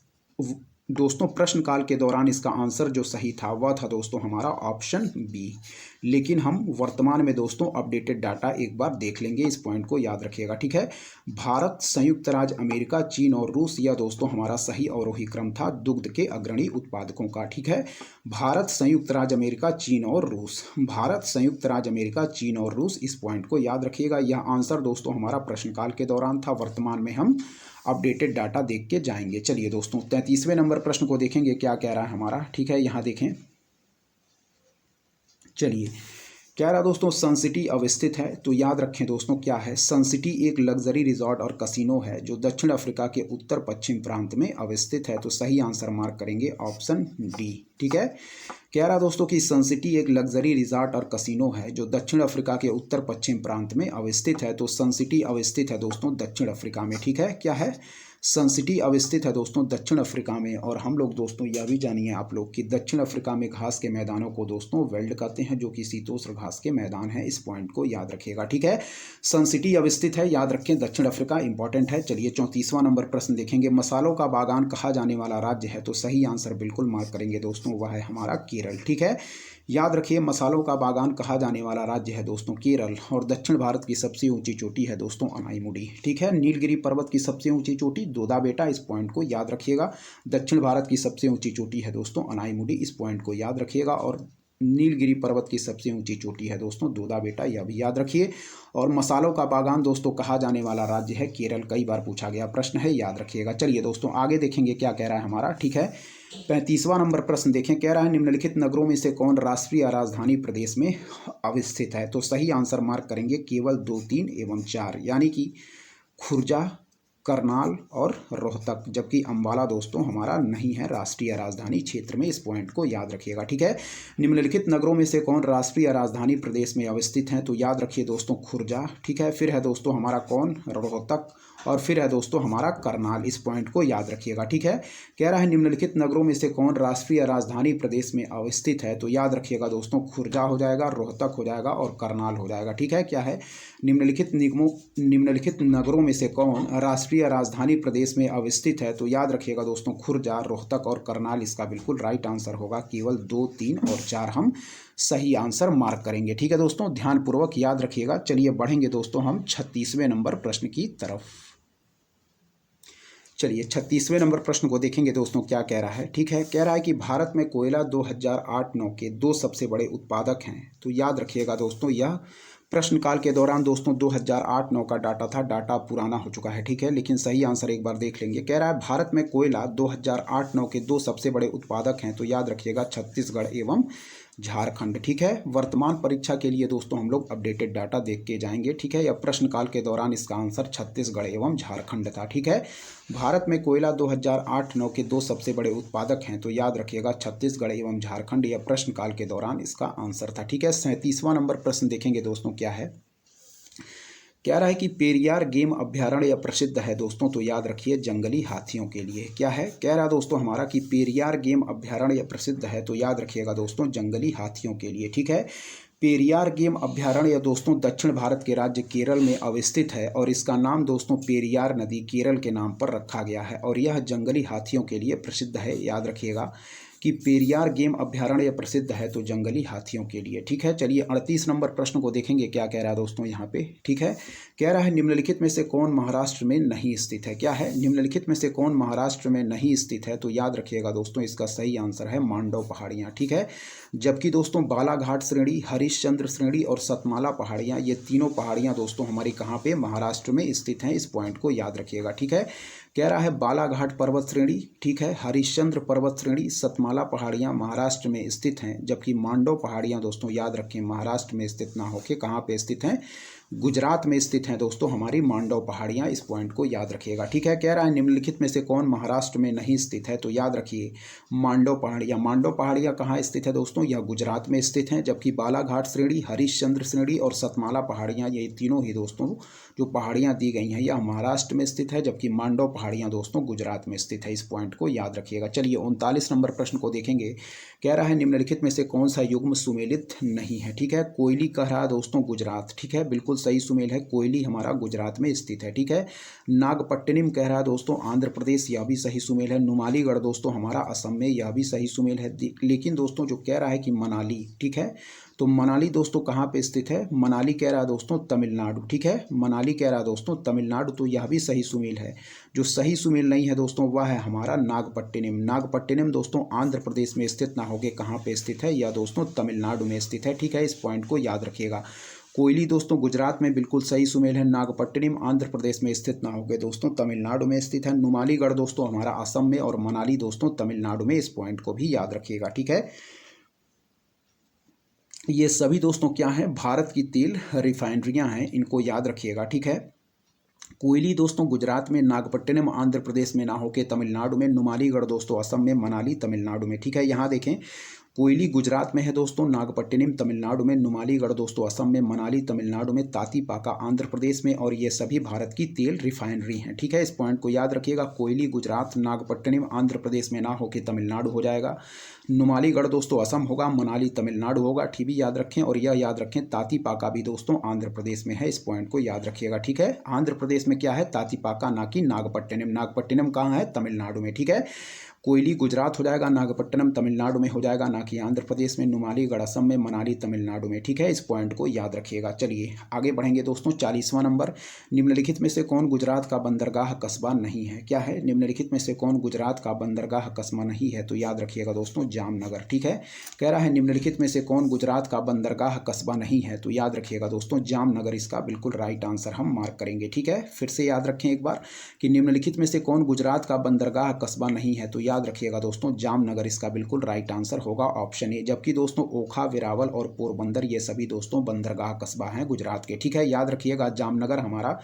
दोस्तों प्रश्न काल के दौरान इसका आंसर जो सही था वह था दोस्तों हमारा ऑप्शन बी। लेकिन हम वर्तमान में दोस्तों अपडेटेड डाटा एक बार देख लेंगे, इस पॉइंट को याद रखिएगा। ठीक है, भारत, संयुक्त राज्य अमेरिका, चीन और रूस, यह दोस्तों हमारा सही अवरोही क्रम था दुग्ध के अग्रणी उत्पादकों का। ठीक है, भारत, संयुक्त राज्य अमेरिका, चीन और रूस, भारत, संयुक्त राज्य अमेरिका, चीन और रूस, इस पॉइंट को याद रखिएगा। यह आंसर दोस्तों हमारा प्रश्नकाल के दौरान था, वर्तमान में हम अपडेटेड डाटा देख के जाएंगे। चलिए दोस्तों 33वें नंबर प्रश्न को देखेंगे, क्या कह रहा है हमारा। ठीक है, यहाँ देखें, चलिए कह रहा दोस्तों सन सिटी अवस्थित है। तो याद रखें दोस्तों क्या है, सन सिटी एक लग्जरी रिजॉर्ट और कसिनो है जो दक्षिण अफ्रीका के उत्तर पश्चिम प्रांत में अवस्थित है। तो सही आंसर मार्क करेंगे ऑप्शन डी। ठीक है, कह रहा दोस्तों कि सन सिटी एक लग्जरी रिजॉर्ट और कसिनो है जो दक्षिण अफ्रीका के उत्तर पश्चिम प्रांत में अवस्थित है। तो सन सिटी अवस्थित है दोस्तों दक्षिण अफ्रीका में। ठीक है, क्या है, सन सिटी अवस्थित है दोस्तों दक्षिण अफ्रीका में। और हम लोग दोस्तों यह भी जानिए आप लोग कि दक्षिण अफ्रीका में घास के मैदानों को दोस्तों वेल्ड कहते हैं, जो कि शीतोष्ण घास के मैदान है। इस पॉइंट को याद रखिएगा। ठीक है, सन सिटी अवस्थित है, याद रखें, दक्षिण अफ्रीका इंपॉर्टेंट है। चलिए 34वां नंबर प्रश्न देखेंगे, मसालों का बागान कहा जाने वाला राज्य है। तो सही आंसर बिल्कुल मार्क करेंगे दोस्तों, वह है हमारा केरल। ठीक है, याद रखिए, मसालों का बागान कहा जाने वाला राज्य है दोस्तों केरल। और दक्षिण भारत की सबसे ऊंची चोटी है दोस्तों अनाईमुडी। ठीक है, नीलगिरी पर्वत की सबसे ऊंची चोटी दोदा बेटा, इस पॉइंट को याद रखिएगा। दक्षिण भारत की सबसे ऊंची चोटी है दोस्तों अनाईमुडी, इस पॉइंट को याद रखिएगा। और नीलगिरी पर्वत की सबसे ऊंची चोटी है दोस्तों दोदा बेटा, यह भी याद रखिए। और मसालों का बागान दोस्तों कहा जाने वाला राज्य है केरल, कई बार पूछा गया प्रश्न है, याद रखिएगा। चलिए दोस्तों आगे देखेंगे क्या कह रहा है हमारा। ठीक है, 35वां नंबर प्रश्न देखें, कह रहा है निम्नलिखित नगरों में से कौन राष्ट्रीय राजधानी प्रदेश में अवस्थित है। तो सही आंसर मार्क करेंगे केवल 2, 3 एवं 4, यानी कि खुर्जा, करनाल और रोहतक, जबकि अंबाला दोस्तों हमारा नहीं है राष्ट्रीय राजधानी क्षेत्र में। इस पॉइंट को याद रखिएगा। ठीक है, निम्नलिखित नगरों में से कौन राष्ट्रीय राजधानी प्रदेश में अवस्थित हैं। तो याद रखिए दोस्तों खुर्जा। ठीक है, फिर है दोस्तों हमारा कौन, रोहतक, और फिर है दोस्तों हमारा करनाल। इस पॉइंट को याद रखिएगा, ठीक है। कह रहा है निम्नलिखित नगरों में से कौन राष्ट्रीय राजधानी प्रदेश में अवस्थित है, तो याद रखिएगा दोस्तों खुर्जा हो जाएगा, रोहतक हो जाएगा और करनाल हो जाएगा, ठीक है। क्या है, निम्नलिखित नगरों में से कौन राष्ट्रीय राजधानी प्रदेश में अवस्थित है, तो याद रखिएगा दोस्तों खुर्जा, रोहतक और करनाल इसका बिल्कुल राइट आंसर होगा। केवल 2, 3 और 4 हम सही आंसर मार्क करेंगे, ठीक है दोस्तों, ध्यानपूर्वक याद रखिएगा। चलिए बढ़ेंगे दोस्तों हम 36वें नंबर प्रश्न की तरफ। चलिए 36वें नंबर प्रश्न को देखेंगे दोस्तों क्या कह रहा है, ठीक है। कह रहा है कि भारत में कोयला 2008-9 के 2 सबसे बड़े उत्पादक हैं, तो याद रखिएगा दोस्तों यह प्रश्नकाल के दौरान दोस्तों 2008-9 का डाटा था, डाटा पुराना हो चुका है, ठीक है, लेकिन सही आंसर एक बार देख लेंगे। कह रहा है भारत में कोयला 2008-9 के 2 सबसे बड़े उत्पादक हैं, तो याद रखिएगा छत्तीसगढ़ एवं झारखंड, ठीक है। वर्तमान परीक्षा के लिए दोस्तों हम लोग अपडेटेड डाटा देख के जाएंगे, ठीक है। या प्रश्नकाल के दौरान इसका आंसर छत्तीसगढ़ एवं झारखंड था, ठीक है। भारत में कोयला 2008-9 के 2 सबसे बड़े उत्पादक हैं, तो याद रखिएगा छत्तीसगढ़ एवं झारखंड, यह प्रश्नकाल के दौरान इसका आंसर था, ठीक है। 37वां नंबर प्रश्न देखेंगे दोस्तों क्या है। कह रहा है कि पेरियार गेम अभ्यारण्य प्रसिद्ध है दोस्तों, तो याद रखिए जंगली हाथियों के लिए। क्या है, कह रहा है दोस्तों हमारा कि पेरियार गेम अभ्यारण्य प्रसिद्ध है, तो याद रखिएगा दोस्तों जंगली हाथियों के लिए, ठीक है। पेरियार गेम अभ्यारण्य दोस्तों दक्षिण भारत के राज्य केरल में अवस्थित है और इसका नाम दोस्तों पेरियार नदी केरल के नाम पर रखा गया है और यह जंगली हाथियों के लिए प्रसिद्ध है। याद रखिएगा कि पेरियार गेम अभ्यारण्य प्रसिद्ध है तो जंगली हाथियों के लिए, ठीक है। चलिए 38 नंबर प्रश्न को देखेंगे क्या कह रहा है दोस्तों यहाँ पे, ठीक है। कह रहा है निम्नलिखित में से कौन महाराष्ट्र में नहीं स्थित है। क्या है, निम्नलिखित में से कौन महाराष्ट्र में नहीं स्थित है, तो याद रखिएगा दोस्तों इसका सही आंसर है मांडव पहाड़ियाँ, ठीक है। जबकि दोस्तों बालाघाट श्रेणी, हरिश्चंद्र श्रेणी और सतमाला पहाड़ियाँ, ये तीनों पहाड़ियाँ दोस्तों हमारी कहाँ पे, महाराष्ट्र में स्थित हैं। इस पॉइंट को याद रखिएगा, ठीक है। कह रहा है बालाघाट पर्वत श्रेणी, ठीक है, हरिश्चंद्र पर्वत श्रेणी, सतमाला पहाड़ियाँ महाराष्ट्र में स्थित हैं, जबकि मांडव पहाड़ियाँ दोस्तों याद रखें महाराष्ट्र में स्थित ना होकर कहाँ पे स्थित हैं, गुजरात में स्थित हैं दोस्तों हमारी मांडव पहाड़ियाँ। इस पॉइंट को याद रखिएगा, ठीक है। कह रहा है निम्नलिखित में से कौन महाराष्ट्र में नहीं स्थित है, तो याद रखिए मांडव पहाड़ियाँ। मांडव पहाड़ियाँ कहाँ स्थित है दोस्तों, यह गुजरात में स्थित हैं, जबकि बालाघाट श्रेणी, हरिश्चंद्र श्रेणी और सतमाला पहाड़ियाँ, ये तीनों ही दोस्तों जो पहाड़ियाँ दी गई हैं यह महाराष्ट्र में स्थित है, जबकि मांडव पहाड़ियाँ दोस्तों गुजरात में स्थित है। इस पॉइंट को याद रखिएगा। चलिए 39 नंबर प्रश्न को देखेंगे। कह रहा है निम्नलिखित में से कौन सा युग्म सुमेलित नहीं है, ठीक है। कोयली कह रहा है दोस्तों गुजरात, ठीक है, बिल्कुल सही सुमेल है, कोयली हमारा गुजरात में स्थित है, ठीक है। नागपट्टिनम कह रहा है दोस्तों आंध्र प्रदेश, यह भी सही सुमेल है। नुमालीगढ़ दोस्तों हमारा असम में, यह भी सही सुमेल है। लेकिन दोस्तों जो कह रहा है कि मनाली, ठीक है, तो मनाली दोस्तों कहाँ पे स्थित है, मनाली कह रहा है दोस्तों तमिलनाडु, ठीक है, मनाली कह रहा है दोस्तों तमिलनाडु, तो यह भी सही सुमेल है। जो सही सुमेल नहीं है दोस्तों वह है हमारा नागपट्टिनम। नागपट्टिनम दोस्तों आंध्र प्रदेश में स्थित ना होके कहाँ पे स्थित है, यह दोस्तों तमिलनाडु में स्थित है, ठीक है। इस पॉइंट को याद रखिएगा। कोयली दोस्तों गुजरात में बिल्कुल सही सुमेल है। नागपट्टिनम आंध्र प्रदेश में स्थित ना होकर दोस्तों तमिलनाडु में स्थित है। नुमालीगढ़ दोस्तों हमारा असम में और मनाली दोस्तों तमिलनाडु में। इस पॉइंट को भी याद रखिएगा, ठीक है। ये सभी दोस्तों क्या हैं, भारत की तेल रिफाइनरियां हैं, इनको याद रखिएगा, ठीक है। कोयली दोस्तों गुजरात में, नागपट्टिनम आंध्र प्रदेश में ना होके तमिलनाडु में, नुमालीगढ़ दोस्तों असम में, मनाली तमिलनाडु में, ठीक है। यहाँ देखें कोयली गुजरात में है दोस्तों, नागपट्टिनम तमिलनाडु में, नुमालीगढ़ दोस्तों असम में, मनाली तमिलनाडु में, तातीपाका आंध्र प्रदेश में और ये सभी भारत की तेल रिफाइनरी हैं, ठीक है। इस पॉइंट को याद रखिएगा। कोयली गुजरात, नागपट्टिनम आंध्र प्रदेश में ना होकर तमिलनाडु हो जाएगा, नुमालीगढ़ दोस्तों असम होगा, मनाली तमिलनाडु होगा, ठीक भी याद रखें। और यह याद रखें तातीपाका भी दोस्तों आंध्र प्रदेश में है। इस पॉइंट को याद रखिएगा, ठीक है। आंध्र प्रदेश में क्या है, तातीपाका, ना कि नागपट्टिनम। नागपट्टिनम कहाँ है, तमिलनाडु में, ठीक है। कोयली गुजरात हो जाएगा, नागपट्टिनम तमिलनाडु में हो जाएगा, ना कि आंध्र प्रदेश में, नुमालीगढ़ असम में, मनाली तमिलनाडु में, ठीक है। इस पॉइंट को याद रखिएगा। चलिए आगे बढ़ेंगे दोस्तों। 40वां नंबर, निम्नलिखित में से कौन गुजरात का बंदरगाह कस्बा नहीं है। क्या है, निम्नलिखित में से कौन गुजरात का बंदरगाह कस्बा नहीं है, तो याद रखिएगा दोस्तों जामनगर, ठीक है। कह रहा है निम्नलिखित में से कौन गुजरात का बंदरगाह कस्बा नहीं है, तो याद रखिएगा दोस्तों जामनगर इसका बिल्कुल राइट आंसर हम मार्क करेंगे, ठीक है। फिर से याद रखें एक बार कि निम्नलिखित में से कौन गुजरात का बंदरगाह कस्बा नहीं है, तो याद रखिएगा दोस्तों जामनगर इसका बिल्कुल राइट आंसर होगा ऑप्शन ए। जबकि दोस्तों ओखा, वेरावल और पोरबंदर ये सभी दोस्तों बंदरगाह कस्बा हैं गुजरात के, ठीक है। याद रखिएगा जामनगर हमारा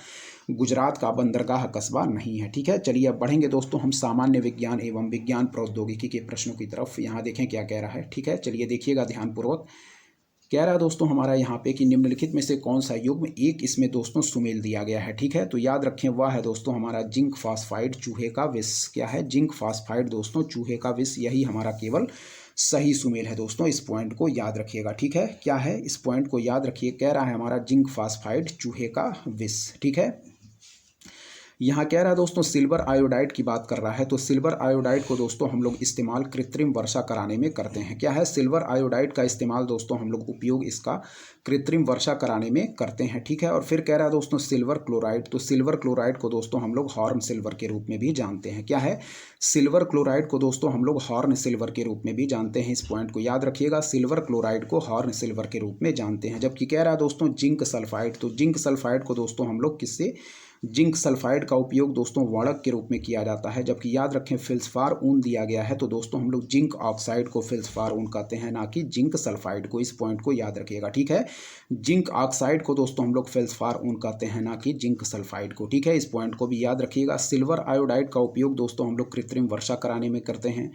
गुजरात का बंदरगाह कस्बा नहीं है, ठीक है। चलिए अब बढ़ेंगे दोस्तों हम सामान्य विज्ञान एवं विज्ञान प्रौद्योगिकी के प्रश्नों की तरफ। यहाँ देखें क्या कह रहा है, ठीक है। चलिए देखिएगा ध्यानपूर्वक। कह रहा है दोस्तों हमारा यहाँ पे कि निम्नलिखित में से कौन सा युग्म एक इसमें दोस्तों सुमेल दिया गया है। ठीक है, तो याद रखें वह है दोस्तों हमारा जिंक फास्फाइड चूहे का विष। क्या है? जिंक फास्फाइड दोस्तों चूहे का विष, यही हमारा केवल सही सुमेल है दोस्तों। इस पॉइंट को याद रखिएगा। ठीक है, क्या है? इस पॉइंट को याद रखिए। कह रहा है हमारा जिंक फास्फाइड चूहे का विष। ठीक है, यहाँ कह रहा है दोस्तों सिल्वर आयोडाइड की बात कर रहा है। तो सिल्वर आयोडाइड को दोस्तों हम लोग इस्तेमाल कृत्रिम वर्षा कराने में करते हैं। क्या है? सिल्वर आयोडाइड का इस्तेमाल दोस्तों हम लोग उपयोग इसका कृत्रिम वर्षा कराने में करते हैं। ठीक है, और फिर कह रहा है दोस्तों सिल्वर क्लोराइड। तो सिल्वर क्लोराइड को दोस्तों हम लोग हॉर्न सिल्वर के रूप में भी जानते हैं। क्या है? सिल्वर क्लोराइड को दोस्तों हम लोग हॉर्न सिल्वर के रूप में भी जानते हैं। इस पॉइंट को याद रखिएगा, सिल्वर क्लोराइड को हॉर्न सिल्वर के रूप में जानते हैं। जबकि कह रहा है दोस्तों जिंक सल्फाइड। तो जिंक सल्फाइड को दोस्तों हम लोग किससे, जिंक सल्फाइड का उपयोग दोस्तों वर्णक के रूप में किया जाता है। जबकि याद रखें फेल्सफार ऊन दिया गया है तो दोस्तों हम लोग जिंक ऑक्साइड को फेल्सफार ऊन कहते हैं, ना कि जिंक सल्फाइड को। इस पॉइंट को याद रखिएगा। ठीक है, जिंक ऑक्साइड को दोस्तों हम लोग फेल्सफार ऊन कहते हैं, ना कि जिंक सल्फाइड को। ठीक है, इस पॉइंट को भी याद रखिएगा। सिल्वर आयोडाइड का उपयोग दोस्तों हम लोग कृत्रिम वर्षा कराने में करते हैं।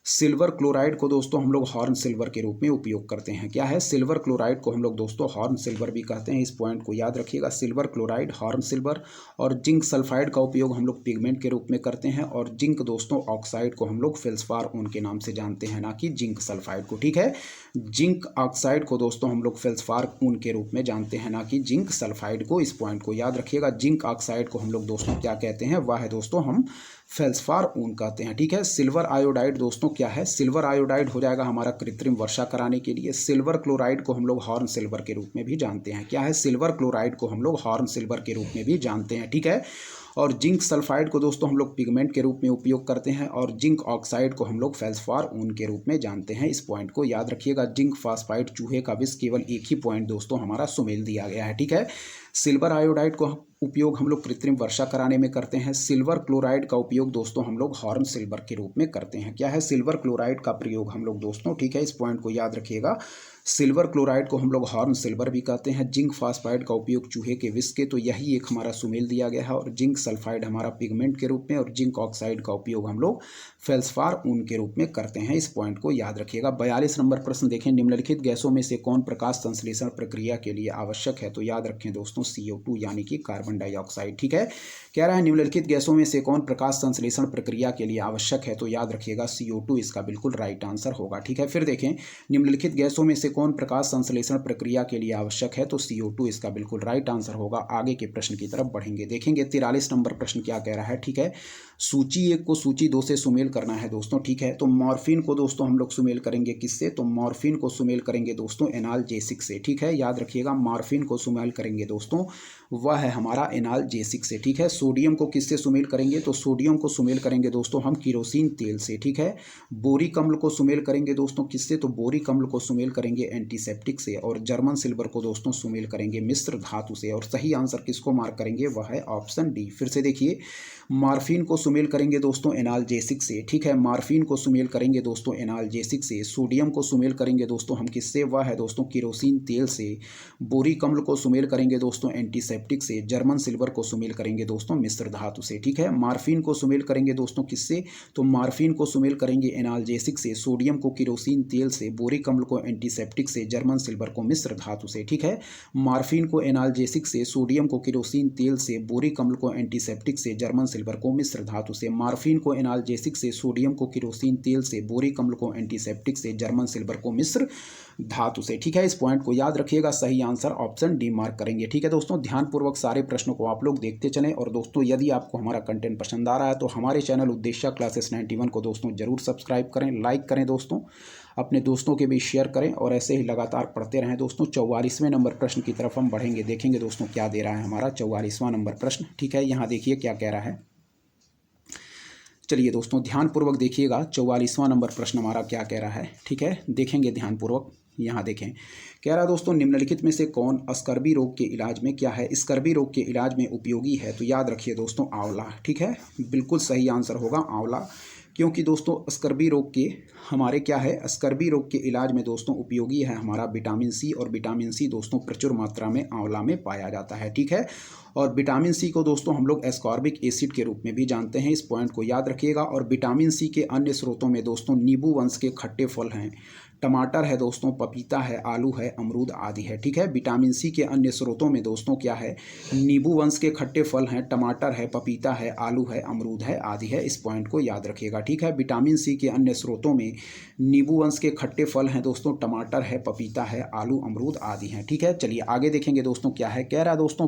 सिल्वर क्लोराइड को दोस्तों हम लोग हॉर्न सिल्वर के रूप में उपयोग करते हैं। क्या है? सिल्वर क्लोराइड को हम लोग दोस्तों हॉर्न सिल्वर भी कहते हैं। इस पॉइंट को याद रखिएगा, सिल्वर क्लोराइड, हॉर्न सिल्वर। और जिंक सल्फाइड का उपयोग हम लोग पिगमेंट के रूप में करते हैं। और जिंक दोस्तों ऑक्साइड को हम लोग फेल्सफार ऊन के नाम से जानते हैं, ना कि जिंक सल्फाइड को। ठीक है, जिंक ऑक्साइड को दोस्तों हम लोग फेल्सफार ऊन के रूप में जानते हैं, ना कि जिंक सल्फाइड को। इस पॉइंट को याद रखिएगा। जिंक ऑक्साइड को हम लोग दोस्तों क्या कहते हैं? वह है दोस्तों हम फेल्सफार ऊन कहते हैं। ठीक है, सिल्वर आयोडाइड दोस्तों क्या है? सिल्वर आयोडाइड हो जाएगा हमारा कृत्रिम वर्षा कराने के लिए। सिल्वर क्लोराइड को हम लोग हॉर्न सिल्वर के रूप में भी जानते हैं। क्या है? सिल्वर क्लोराइड को हम लोग हॉर्न सिल्वर के रूप में भी जानते हैं। ठीक है, और जिंक सल्फाइड को दोस्तों हम लोग पिगमेंट के रूप में उपयोग करते हैं। और जिंक ऑक्साइड को हम लोग फेल्सफार ऊन के रूप में जानते हैं। इस पॉइंट को याद रखिएगा। जिंक फास्फाइड चूहे का विष, केवल एक ही पॉइंट दोस्तों हमारा सुमेल दिया गया है। ठीक है, सिल्वर आयोडाइड को उपयोग हम लोग कृत्रिम वर्षा कराने में करते हैं। सिल्वर क्लोराइड का उपयोग दोस्तों हम लोग हॉर्न सिल्वर के रूप में करते हैं। क्या है? सिल्वर क्लोराइड का प्रयोग हम लोग दोस्तों, ठीक है, इस पॉइंट को याद रखिएगा, सिल्वर क्लोराइड को हम लोग हॉर्न सिल्वर भी कहते हैं। जिंक फास्फाइड का उपयोग चूहे के विष के, तो यही एक हमारा सुमेल दिया गया है। और जिंक सल्फाइड हमारा पिगमेंट के रूप में, और जिंक ऑक्साइड का उपयोग हम लोग फेल्सफार ऊन के रूप में करते हैं। इस पॉइंट को याद रखिएगा। 42 नंबर प्रश्न देखें, निम्नलिखित गैसों में से कौन प्रकाश संश्लेषण प्रक्रिया के लिए आवश्यक है? तो याद रखें दोस्तों CO2 यानी कि कार्बन डाइऑक्साइड। ठीक है, कह रहा है निम्नलिखित गैसों में से कौन प्रकाश संश्लेषण प्रक्रिया के लिए आवश्यक है? तो याद रखिएगा CO2 इसका बिल्कुल राइट आंसर होगा। ठीक है, फिर देखें निम्नलिखित गैसों में से कौन प्रकाश संश्लेषण प्रक्रिया के लिए आवश्यक है? तो CO2 इसका बिल्कुल राइट आंसर होगा। आगे के प्रश्न की तरफ बढ़ेंगे, देखेंगे 43 नंबर प्रश्न क्या कह रहा है। ठीक है, सूची 1 को सूची 2 से सुमेल करना है दोस्तों। ठीक है, तो मॉर्फिन को दोस्तों हम लोग सुमेल करेंगे किससे? तो मॉर्फिन को सुमेल करेंगे दोस्तों एनाल्जेसिक से। ठीक है, याद रखिएगा, मॉर्फिन को सुमेल करेंगे दोस्तों, वह है हमारा एनाल्जेसिक से। ठीक है, सोडियम को किससे सुमेल करेंगे? तो सोडियम को सुमेल करेंगे दोस्तों हम किरोसिन तेल से। ठीक है, बोरिक अम्ल को सुमेल करेंगे दोस्तों किससे? तो बोरिक अम्ल को सुमेल करेंगे एंटीसेप्टिक से। और जर्मन सिल्वर को दोस्तों सुमेल करेंगे मिश्र धातु से। और सही आंसर किसको मार्क करेंगे? वह है ऑप्शन डी। फिर से देखिए, मॉर्फिन को सुमेल करेंगे दोस्तों एनाल्जेसिक से। ठीक है, मॉर्फिन को सुमेल करेंगे दोस्तों एनाल्जेसिक से। सोडियम को सुमेल करेंगे दोस्तों हम किससे? वह है दोस्तों किरोसिन तेल से। बोरिक अम्ल को सुमेल करेंगे दोस्तों एंटीसेप्टिक से। जर्मन सिल्वर को सुमेल करेंगे दोस्तों मिश्र धातु से। ठीक है, मॉर्फिन को सुमेल करेंगे दोस्तों किससे? तो मॉर्फिन को सुमेल करेंगे एनाल्जेसिक से। सोडियम को किरोसिन तेल से। बोरिक अम्ल को एंटीसेप्टिक से। जर्मन सिल्वर को मिश्र धातु से। ठीक है, मॉर्फिन को एनाल्जेसिक से, सोडियम को किरोसिन तेल से, बोरिक अम्ल को एंटीसेप्टिक से, जर्मन सिल्वर को मिश्र धातु से। मॉर्फिन को एनाल्जेसिक से, सोडियम को किरोसिन तेल से, बोरिक अम्ल को एंटीसेप्टिक से, जर्मन सिल्वर को मिश्र धातु से। ठीक है, इस पॉइंट को याद रखिएगा। सही आंसर ऑप्शन डी मार्क करेंगे। ठीक है दोस्तों, ध्यानपूर्वक सारे प्रश्नों को आप लोग देखते चलें। और दोस्तों यदि आपको हमारा कंटेंट पसंद आ रहा है तो हमारे चैनल उद्देश्य क्लासेस 91 को दोस्तों जरूर सब्सक्राइब करें, लाइक करें दोस्तों, अपने दोस्तों के बीच शेयर करें और ऐसे ही लगातार पढ़ते रहें दोस्तों। 44वें नंबर प्रश्न की तरफ हम बढ़ेंगे, देखेंगे दोस्तों क्या दे रहा है हमारा 44वां नंबर प्रश्न। ठीक है, यहाँ देखिए क्या कह रहा है। चलिए दोस्तों ध्यानपूर्वक देखिएगा, 44वां नंबर प्रश्न हमारा क्या कह रहा है। ठीक है, देखेंगे ध्यानपूर्वक। यहाँ देखें, कह रहा दोस्तों निम्नलिखित में से कौन स्कर्वी रोग के इलाज में, क्या है, स्कर्वी रोग के इलाज में उपयोगी है? तो याद रखिए दोस्तों आंवला। ठीक है, बिल्कुल सही आंसर होगा आंवला, क्योंकि दोस्तों स्कर्वी रोग के हमारे क्या है, स्कर्वी रोग के इलाज में दोस्तों उपयोगी है हमारा विटामिन सी। और विटामिन सी दोस्तों प्रचुर मात्रा में आंवला में पाया जाता है। ठीक है, और विटामिन सी को दोस्तों हम लोग एस्कॉर्बिक एसिड के रूप में भी जानते हैं। इस पॉइंट को याद रखिएगा। और विटामिन सी के अन्य स्रोतों में दोस्तों नींबू वंश के खट्टे फल हैं। टमाटर है दोस्तों, पपीता है, आलू है, अमरूद आदि है। ठीक है, विटामिन सी के अन्य स्रोतों में दोस्तों क्या है, नींबू वंश के खट्टे फल हैं, टमाटर है, पपीता है, आलू है, अमरूद है आदि है। इस पॉइंट को याद रखिएगा। ठीक है, विटामिन सी के अन्य स्रोतों में नींबू वंश के खट्टे फल हैं दोस्तों, टमाटर है, पपीता है, आलू, अमरूद आदि हैं। ठीक है, चलिए आगे देखेंगे दोस्तों क्या है। कह रहा है दोस्तों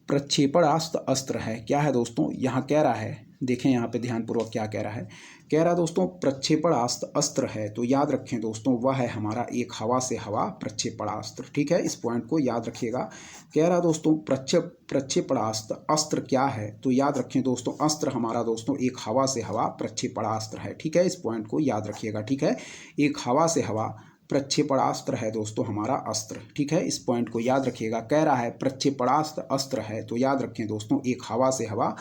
प्रक्षेपणास्त्र अस्त्र है। क्या है दोस्तों, यहाँ कह रहा है, देखें यहाँ पे ध्यानपूर्वक क्या कह रहा है। कह रहा है दोस्तों प्रक्षेपणास्त्र अस्त्र है, तो याद रखें दोस्तों वह है हमारा एक हवा से हवा प्रक्षेपणास्त्र। ठीक है, इस पॉइंट को याद रखिएगा। कह रहा दोस्तों प्रक्षेपणास्त्र अस्त्र क्या है, तो याद रखें दोस्तों अस्त्र हमारा दोस्तों एक हवा से हवा प्रक्षेपणास्त्र है। ठीक है, इस पॉइंट को याद रखिएगा। ठीक है, एक हवा से हवा प्रक्षेपणास्त्र है दोस्तों हमारा अस्त्र। ठीक है, इस पॉइंट को याद रखिएगा। कह रहा है प्रक्षेपणास्त्र अस्त्र है, तो याद रखें दोस्तों एक हवा से हवा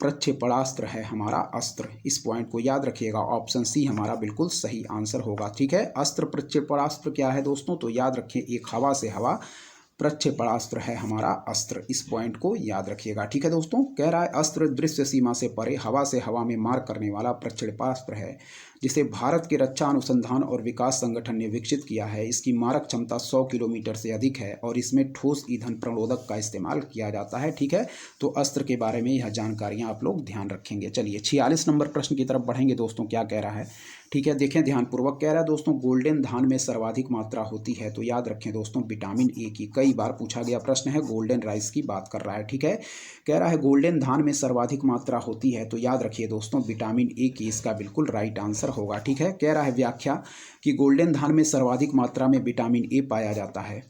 प्रक्षेपणास्त्र है हमारा अस्त्र। इस पॉइंट को याद रखिएगा। ऑप्शन सी हमारा बिल्कुल सही आंसर होगा। ठीक है, अस्त्र प्रक्षेपणास्त्र क्या है दोस्तों, तो याद रखें एक हवा से हवा प्रक्षेपणास्त्र है हमारा अस्त्र। इस पॉइंट को याद रखिएगा। ठीक है दोस्तों, कह रहा है अस्त्र दृश्य सीमा से परे हवा से हवा में मार करने वाला प्रक्षेपास्त्र है, जिसे भारत के रक्षा अनुसंधान और विकास संगठन ने विकसित किया है। इसकी मारक क्षमता 100 किलोमीटर से अधिक है और इसमें ठोस ईंधन प्रणोदक का इस्तेमाल किया जाता है। ठीक है, तो अस्त्र के बारे में यह जानकारियां आप लोग ध्यान रखेंगे। चलिए 46 नंबर प्रश्न की तरफ बढ़ेंगे दोस्तों। क्या कह रहा है, ठीक है, देखें ध्यानपूर्वक। कह रहा है दोस्तों गोल्डन धान में सर्वाधिक मात्रा होती है, तो याद रखें दोस्तों विटामिन ए की। कई बार पूछा गया प्रश्न है, गोल्डन राइस की बात कर रहा है। ठीक है, कह रहा है गोल्डन धान में सर्वाधिक मात्रा होती है, तो याद रखिए दोस्तों विटामिन ए की इसका बिल्कुल राइट आंसर होगा। ठीक है, कह रहा है व्याख्या कि गोल्डन धान में सर्वाधिक मात्रा में विटामिन ए पाया जाता है।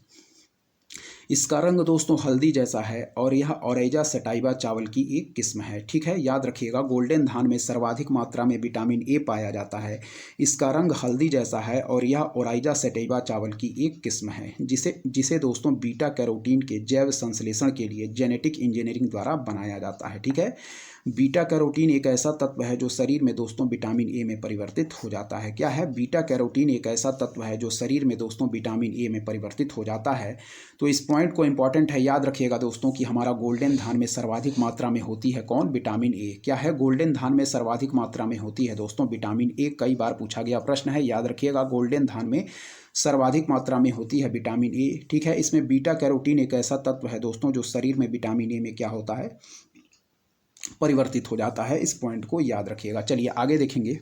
इसका रंग दोस्तों हल्दी जैसा है और यह ओरेजा सटाइवा चावल की एक किस्म है। ठीक है, याद रखिएगा गोल्डन धान में सर्वाधिक मात्रा में विटामिन ए पाया जाता है। इसका रंग हल्दी जैसा है और यह ओरेजा सटाइवा चावल की एक किस्म है, जिसे दोस्तों बीटा कैरोटीन के जैव संश्लेषण के लिए जेनेटिक इंजीनियरिंग द्वारा बनाया जाता है। ठीक है, बीटा कैरोटीन एक ऐसा तत्व है जो शरीर में दोस्तों विटामिन ए में परिवर्तित हो जाता है। क्या है, बीटा कैरोटीन एक ऐसा तत्व है जो शरीर में दोस्तों विटामिन ए में परिवर्तित हो जाता है। तो इस पॉइंट को इंपॉर्टेंट है, याद रखिएगा दोस्तों कि हमारा गोल्डन धान में सर्वाधिक मात्रा में होती है कौन, विटामिन ए। क्या है, गोल्डन धान में सर्वाधिक मात्रा में होती है दोस्तों विटामिन ए। कई बार पूछा गया प्रश्न है, याद रखिएगा गोल्डन धान में सर्वाधिक मात्रा में होती है विटामिन ए। ठीक है, इसमें बीटा कैरोटीन एक ऐसा तत्व है दोस्तों जो शरीर में विटामिन ए में क्या होता है, परिवर्तित हो जाता है। इस पॉइंट को याद रखिएगा। चलिए आगे देखेंगे।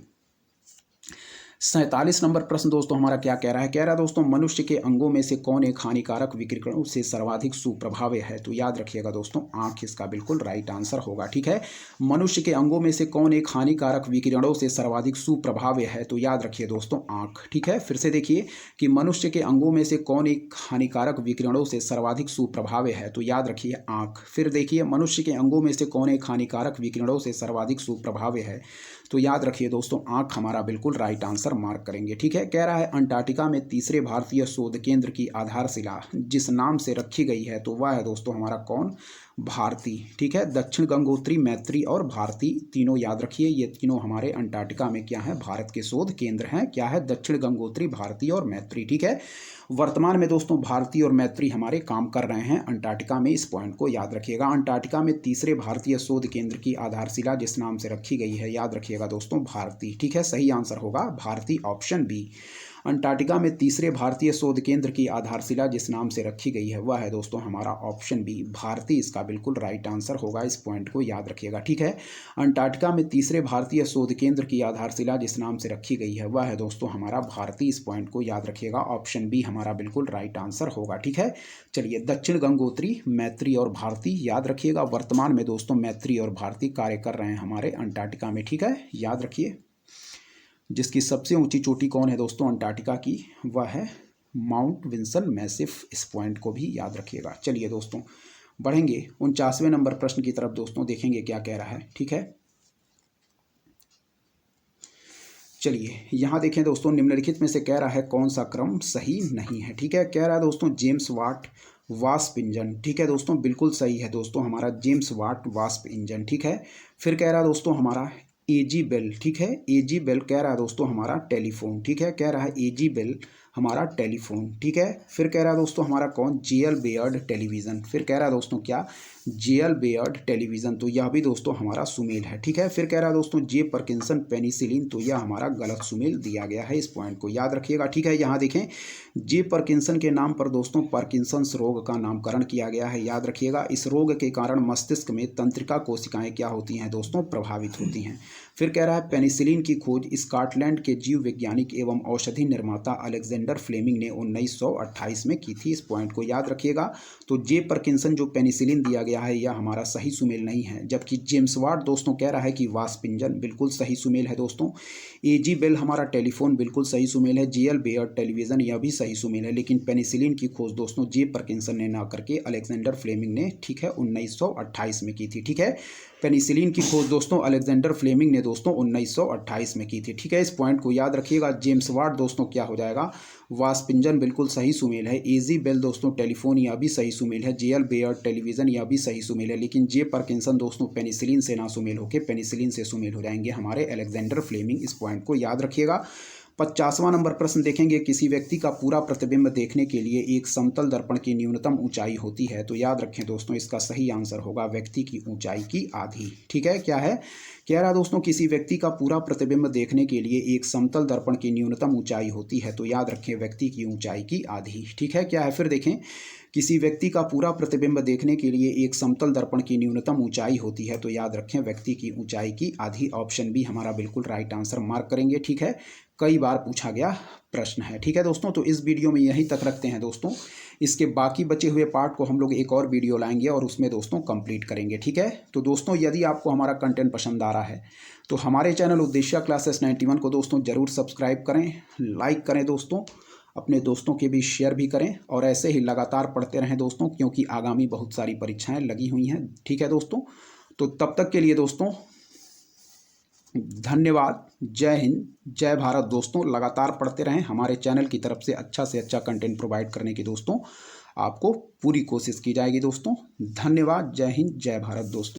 47 नंबर प्रश्न दोस्तों हमारा क्या कह रहा है। कह रहा है दोस्तों मनुष्य के अंगों में से कौन एक हानिकारक विकिरणों से सर्वाधिक सुप्रभावी है, तो याद रखिएगा दोस्तों आंख इसका बिल्कुल राइट आंसर होगा। ठीक है, मनुष्य के अंगों में से कौन एक हानिकारक विकिरणों से सर्वाधिक सुप्रभावी है, तो याद रखिए दोस्तों आंख। ठीक है, फिर से देखिए कि मनुष्य के अंगों में से कौन एक हानिकारक विकिरणों से सर्वाधिक सुप्रभावी है, तो याद रखिए आंख। फिर देखिए मनुष्य के अंगों में से कौन एक हानिकारक विकिरणों से सर्वाधिक सुप्रभावी है, तो याद रखिए दोस्तों आंख हमारा बिल्कुल राइट आंसर मार्क करेंगे। ठीक है, कह रहा है अंटार्कटिका में तीसरे भारतीय शोध केंद्र की आधारशिला जिस नाम से रखी गई है, तो वह है दोस्तों हमारा कौन, भारती। ठीक है, दक्षिण गंगोत्री, मैत्री और भारती तीनों याद रखिए, ये तीनों हमारे अंटार्कटिका में क्या है, भारत के शोध केंद्र हैं। क्या है, दक्षिण गंगोत्री, भारती और मैत्री। ठीक है, वर्तमान में दोस्तों भारती और मैत्री हमारे काम कर रहे हैं अंटार्कटिका में। इस पॉइंट को याद रखिएगा। अंटार्कटिका में तीसरे भारतीय शोध केंद्र की आधारशिला जिस नाम से रखी गई है, याद रखिएगा दोस्तों भारती। ठीक है, सही आंसर होगा भारती, ऑप्शन बी। अंटार्कटिका में तीसरे भारतीय शोध केंद्र की आधारशिला जिस नाम से रखी गई है, वह है दोस्तों हमारा ऑप्शन बी, भारती इसका बिल्कुल राइट आंसर होगा। इस पॉइंट को याद रखिएगा। ठीक है, अंटार्कटिका में तीसरे भारतीय शोध केंद्र की आधारशिला जिस नाम से रखी गई है, वह है दोस्तों हमारा भारती। इस पॉइंट को याद रखिएगा, ऑप्शन बी हमारा बिल्कुल राइट आंसर होगा। ठीक है, चलिए दक्षिण गंगोत्री, मैत्री और भारती याद रखिएगा। वर्तमान में दोस्तों मैत्री और भारती कार्य कर रहे हैं हमारे अंटार्कटिका में। ठीक है, याद रखिए। जिसकी सबसे ऊंची चोटी कौन है दोस्तों अंटार्कटिका की, वह है माउंट विंसन मैसिफ। इस पॉइंट को भी याद रखिएगा। चलिए दोस्तों बढ़ेंगे 49वें नंबर प्रश्न की तरफ दोस्तों, देखेंगे क्या कह रहा है। ठीक है, चलिए यहाँ देखें दोस्तों, निम्नलिखित में से कह रहा है कौन सा क्रम सही नहीं है। ठीक है, कह रहा है दोस्तों जेम्स वाट वास्प इंजन। ठीक है दोस्तों, बिल्कुल सही है दोस्तों हमारा जेम्स वाट वास्प इंजन। ठीक है, फिर कह रहा है दोस्तों हमारा एजी बेल। ठीक है, एजी बेल कह रहा है दोस्तों हमारा टेलीफोन। ठीक है, कह रहा है एजी बेल हमारा टेलीफोन। ठीक है, फिर कह रहा है दोस्तों हमारा कौन, जेएल बेयर्ड टेलीविज़न। फिर कह रहा है दोस्तों क्या, जेएल बेयर्ड टेलीविज़न, तो यह भी दोस्तों हमारा सुमेल है। ठीक है, फिर कह रहा है दोस्तों जे पार्किंसन पेनिसिलिन, तो यह हमारा गलत सुमेल दिया गया है, इस पॉइंट को याद रखिएगा। ठीक है, यहाँ देखें जे पार्किंसन के नाम पर दोस्तों पार्किंसंस रोग का नामकरण किया गया है, याद रखिएगा। इस रोग के कारण मस्तिष्क में तंत्रिका कोशिकाएं क्या होती हैं दोस्तों, प्रभावित होती हैं। फिर कह रहा है पेनिसिलिन की खोज स्कॉटलैंड के जीव वैज्ञानिक एवं औषधि निर्माता अलेक्जेंडर फ्लेमिंग ने 1928 में की थी, इस पॉइंट को याद रखिएगा। तो जे पार्किंसन जो पेनिसिलिन दिया गया है यह हमारा सही सुमेल नहीं है, जबकि जेम्स वाट दोस्तों कह रहा है कि वासपिंजन, बिल्कुल सही सुमेल है दोस्तों। एजी बेल हमारा टेलीफोन, बिल्कुल सही सुमेल है। जेएल बेयर्ड टेलीविज़न, यह भी सही सुमेल है। लेकिन पेनिसिलिन की खोज दोस्तों जे पार्किंसन ने ना करके अलेक्जेंडर फ्लेमिंग ने, ठीक है, 1928 में की थी। ठीक है, पेनिसिलिन की खोज दोस्तों अलेक्जेंडर फ्लेमिंग ने दोस्तों 1928 में की थी। ठीक है, इस पॉइंट को याद रखिएगा। जेम्स वाट दोस्तों क्या हो जाएगा, वासपिंजन, बिल्कुल सही सुमेल है। एजी बेल दोस्तों टेलीफोन, यह भी सही सुमेल है। जेएल बेयर्ड टेलीविज़न, यह भी सही सुमेल है। लेकिन जे पार्किंसन दोस्तों पेनिसिलिन से ना सुमेल होकर पेनिसिलिन से सुमेल हो जाएंगे हमारे अलेक्जेंडर फ्लेमिंग, इस पॉइंट को याद रखिएगा। 50वां नंबर प्रश्न देखेंगे, किसी व्यक्ति का पूरा प्रतिबिंब देखने के लिए एक समतल दर्पण की न्यूनतम ऊंचाई होती है, तो याद रखें दोस्तों इसका सही आंसर होगा व्यक्ति की ऊंचाई की आधी। ठीक है, क्या है, कह रहा दोस्तों किसी व्यक्ति का पूरा प्रतिबिंब देखने के लिए एक समतल दर्पण की न्यूनतम ऊंचाई होती है, तो याद रखें व्यक्ति की ऊंचाई की आधी। ठीक है, क्या है, फिर देखें किसी व्यक्ति का पूरा प्रतिबिंब देखने के लिए एक समतल दर्पण की न्यूनतम ऊंचाई होती है, तो याद रखें व्यक्ति की ऊंचाई की आधी। ऑप्शन बी हमारा बिल्कुल राइट आंसर मार्क करेंगे। ठीक है, कई बार पूछा गया प्रश्न है। ठीक है दोस्तों, तो इस वीडियो में यहीं तक रखते हैं दोस्तों। इसके बाकी बचे हुए पार्ट को हम लोग एक और वीडियो लाएंगे और उसमें दोस्तों कंप्लीट करेंगे। ठीक है, तो दोस्तों यदि आपको हमारा कंटेंट पसंद आ रहा है तो हमारे चैनल उद्देश्य क्लासेस 91 को दोस्तों ज़रूर सब्सक्राइब करें, लाइक करें दोस्तों, अपने दोस्तों के भी शेयर भी करें और ऐसे ही लगातार पढ़ते रहें दोस्तों, क्योंकि आगामी बहुत सारी परीक्षाएं लगी हुई हैं। ठीक है दोस्तों, तो तब तक के लिए दोस्तों धन्यवाद। जय हिंद, जय भारत दोस्तों। लगातार पढ़ते रहें, हमारे चैनल की तरफ से अच्छा कंटेंट प्रोवाइड करने की दोस्तों आपको पूरी कोशिश की जाएगी दोस्तों। धन्यवाद, जय हिंद, जय भारत दोस्तों।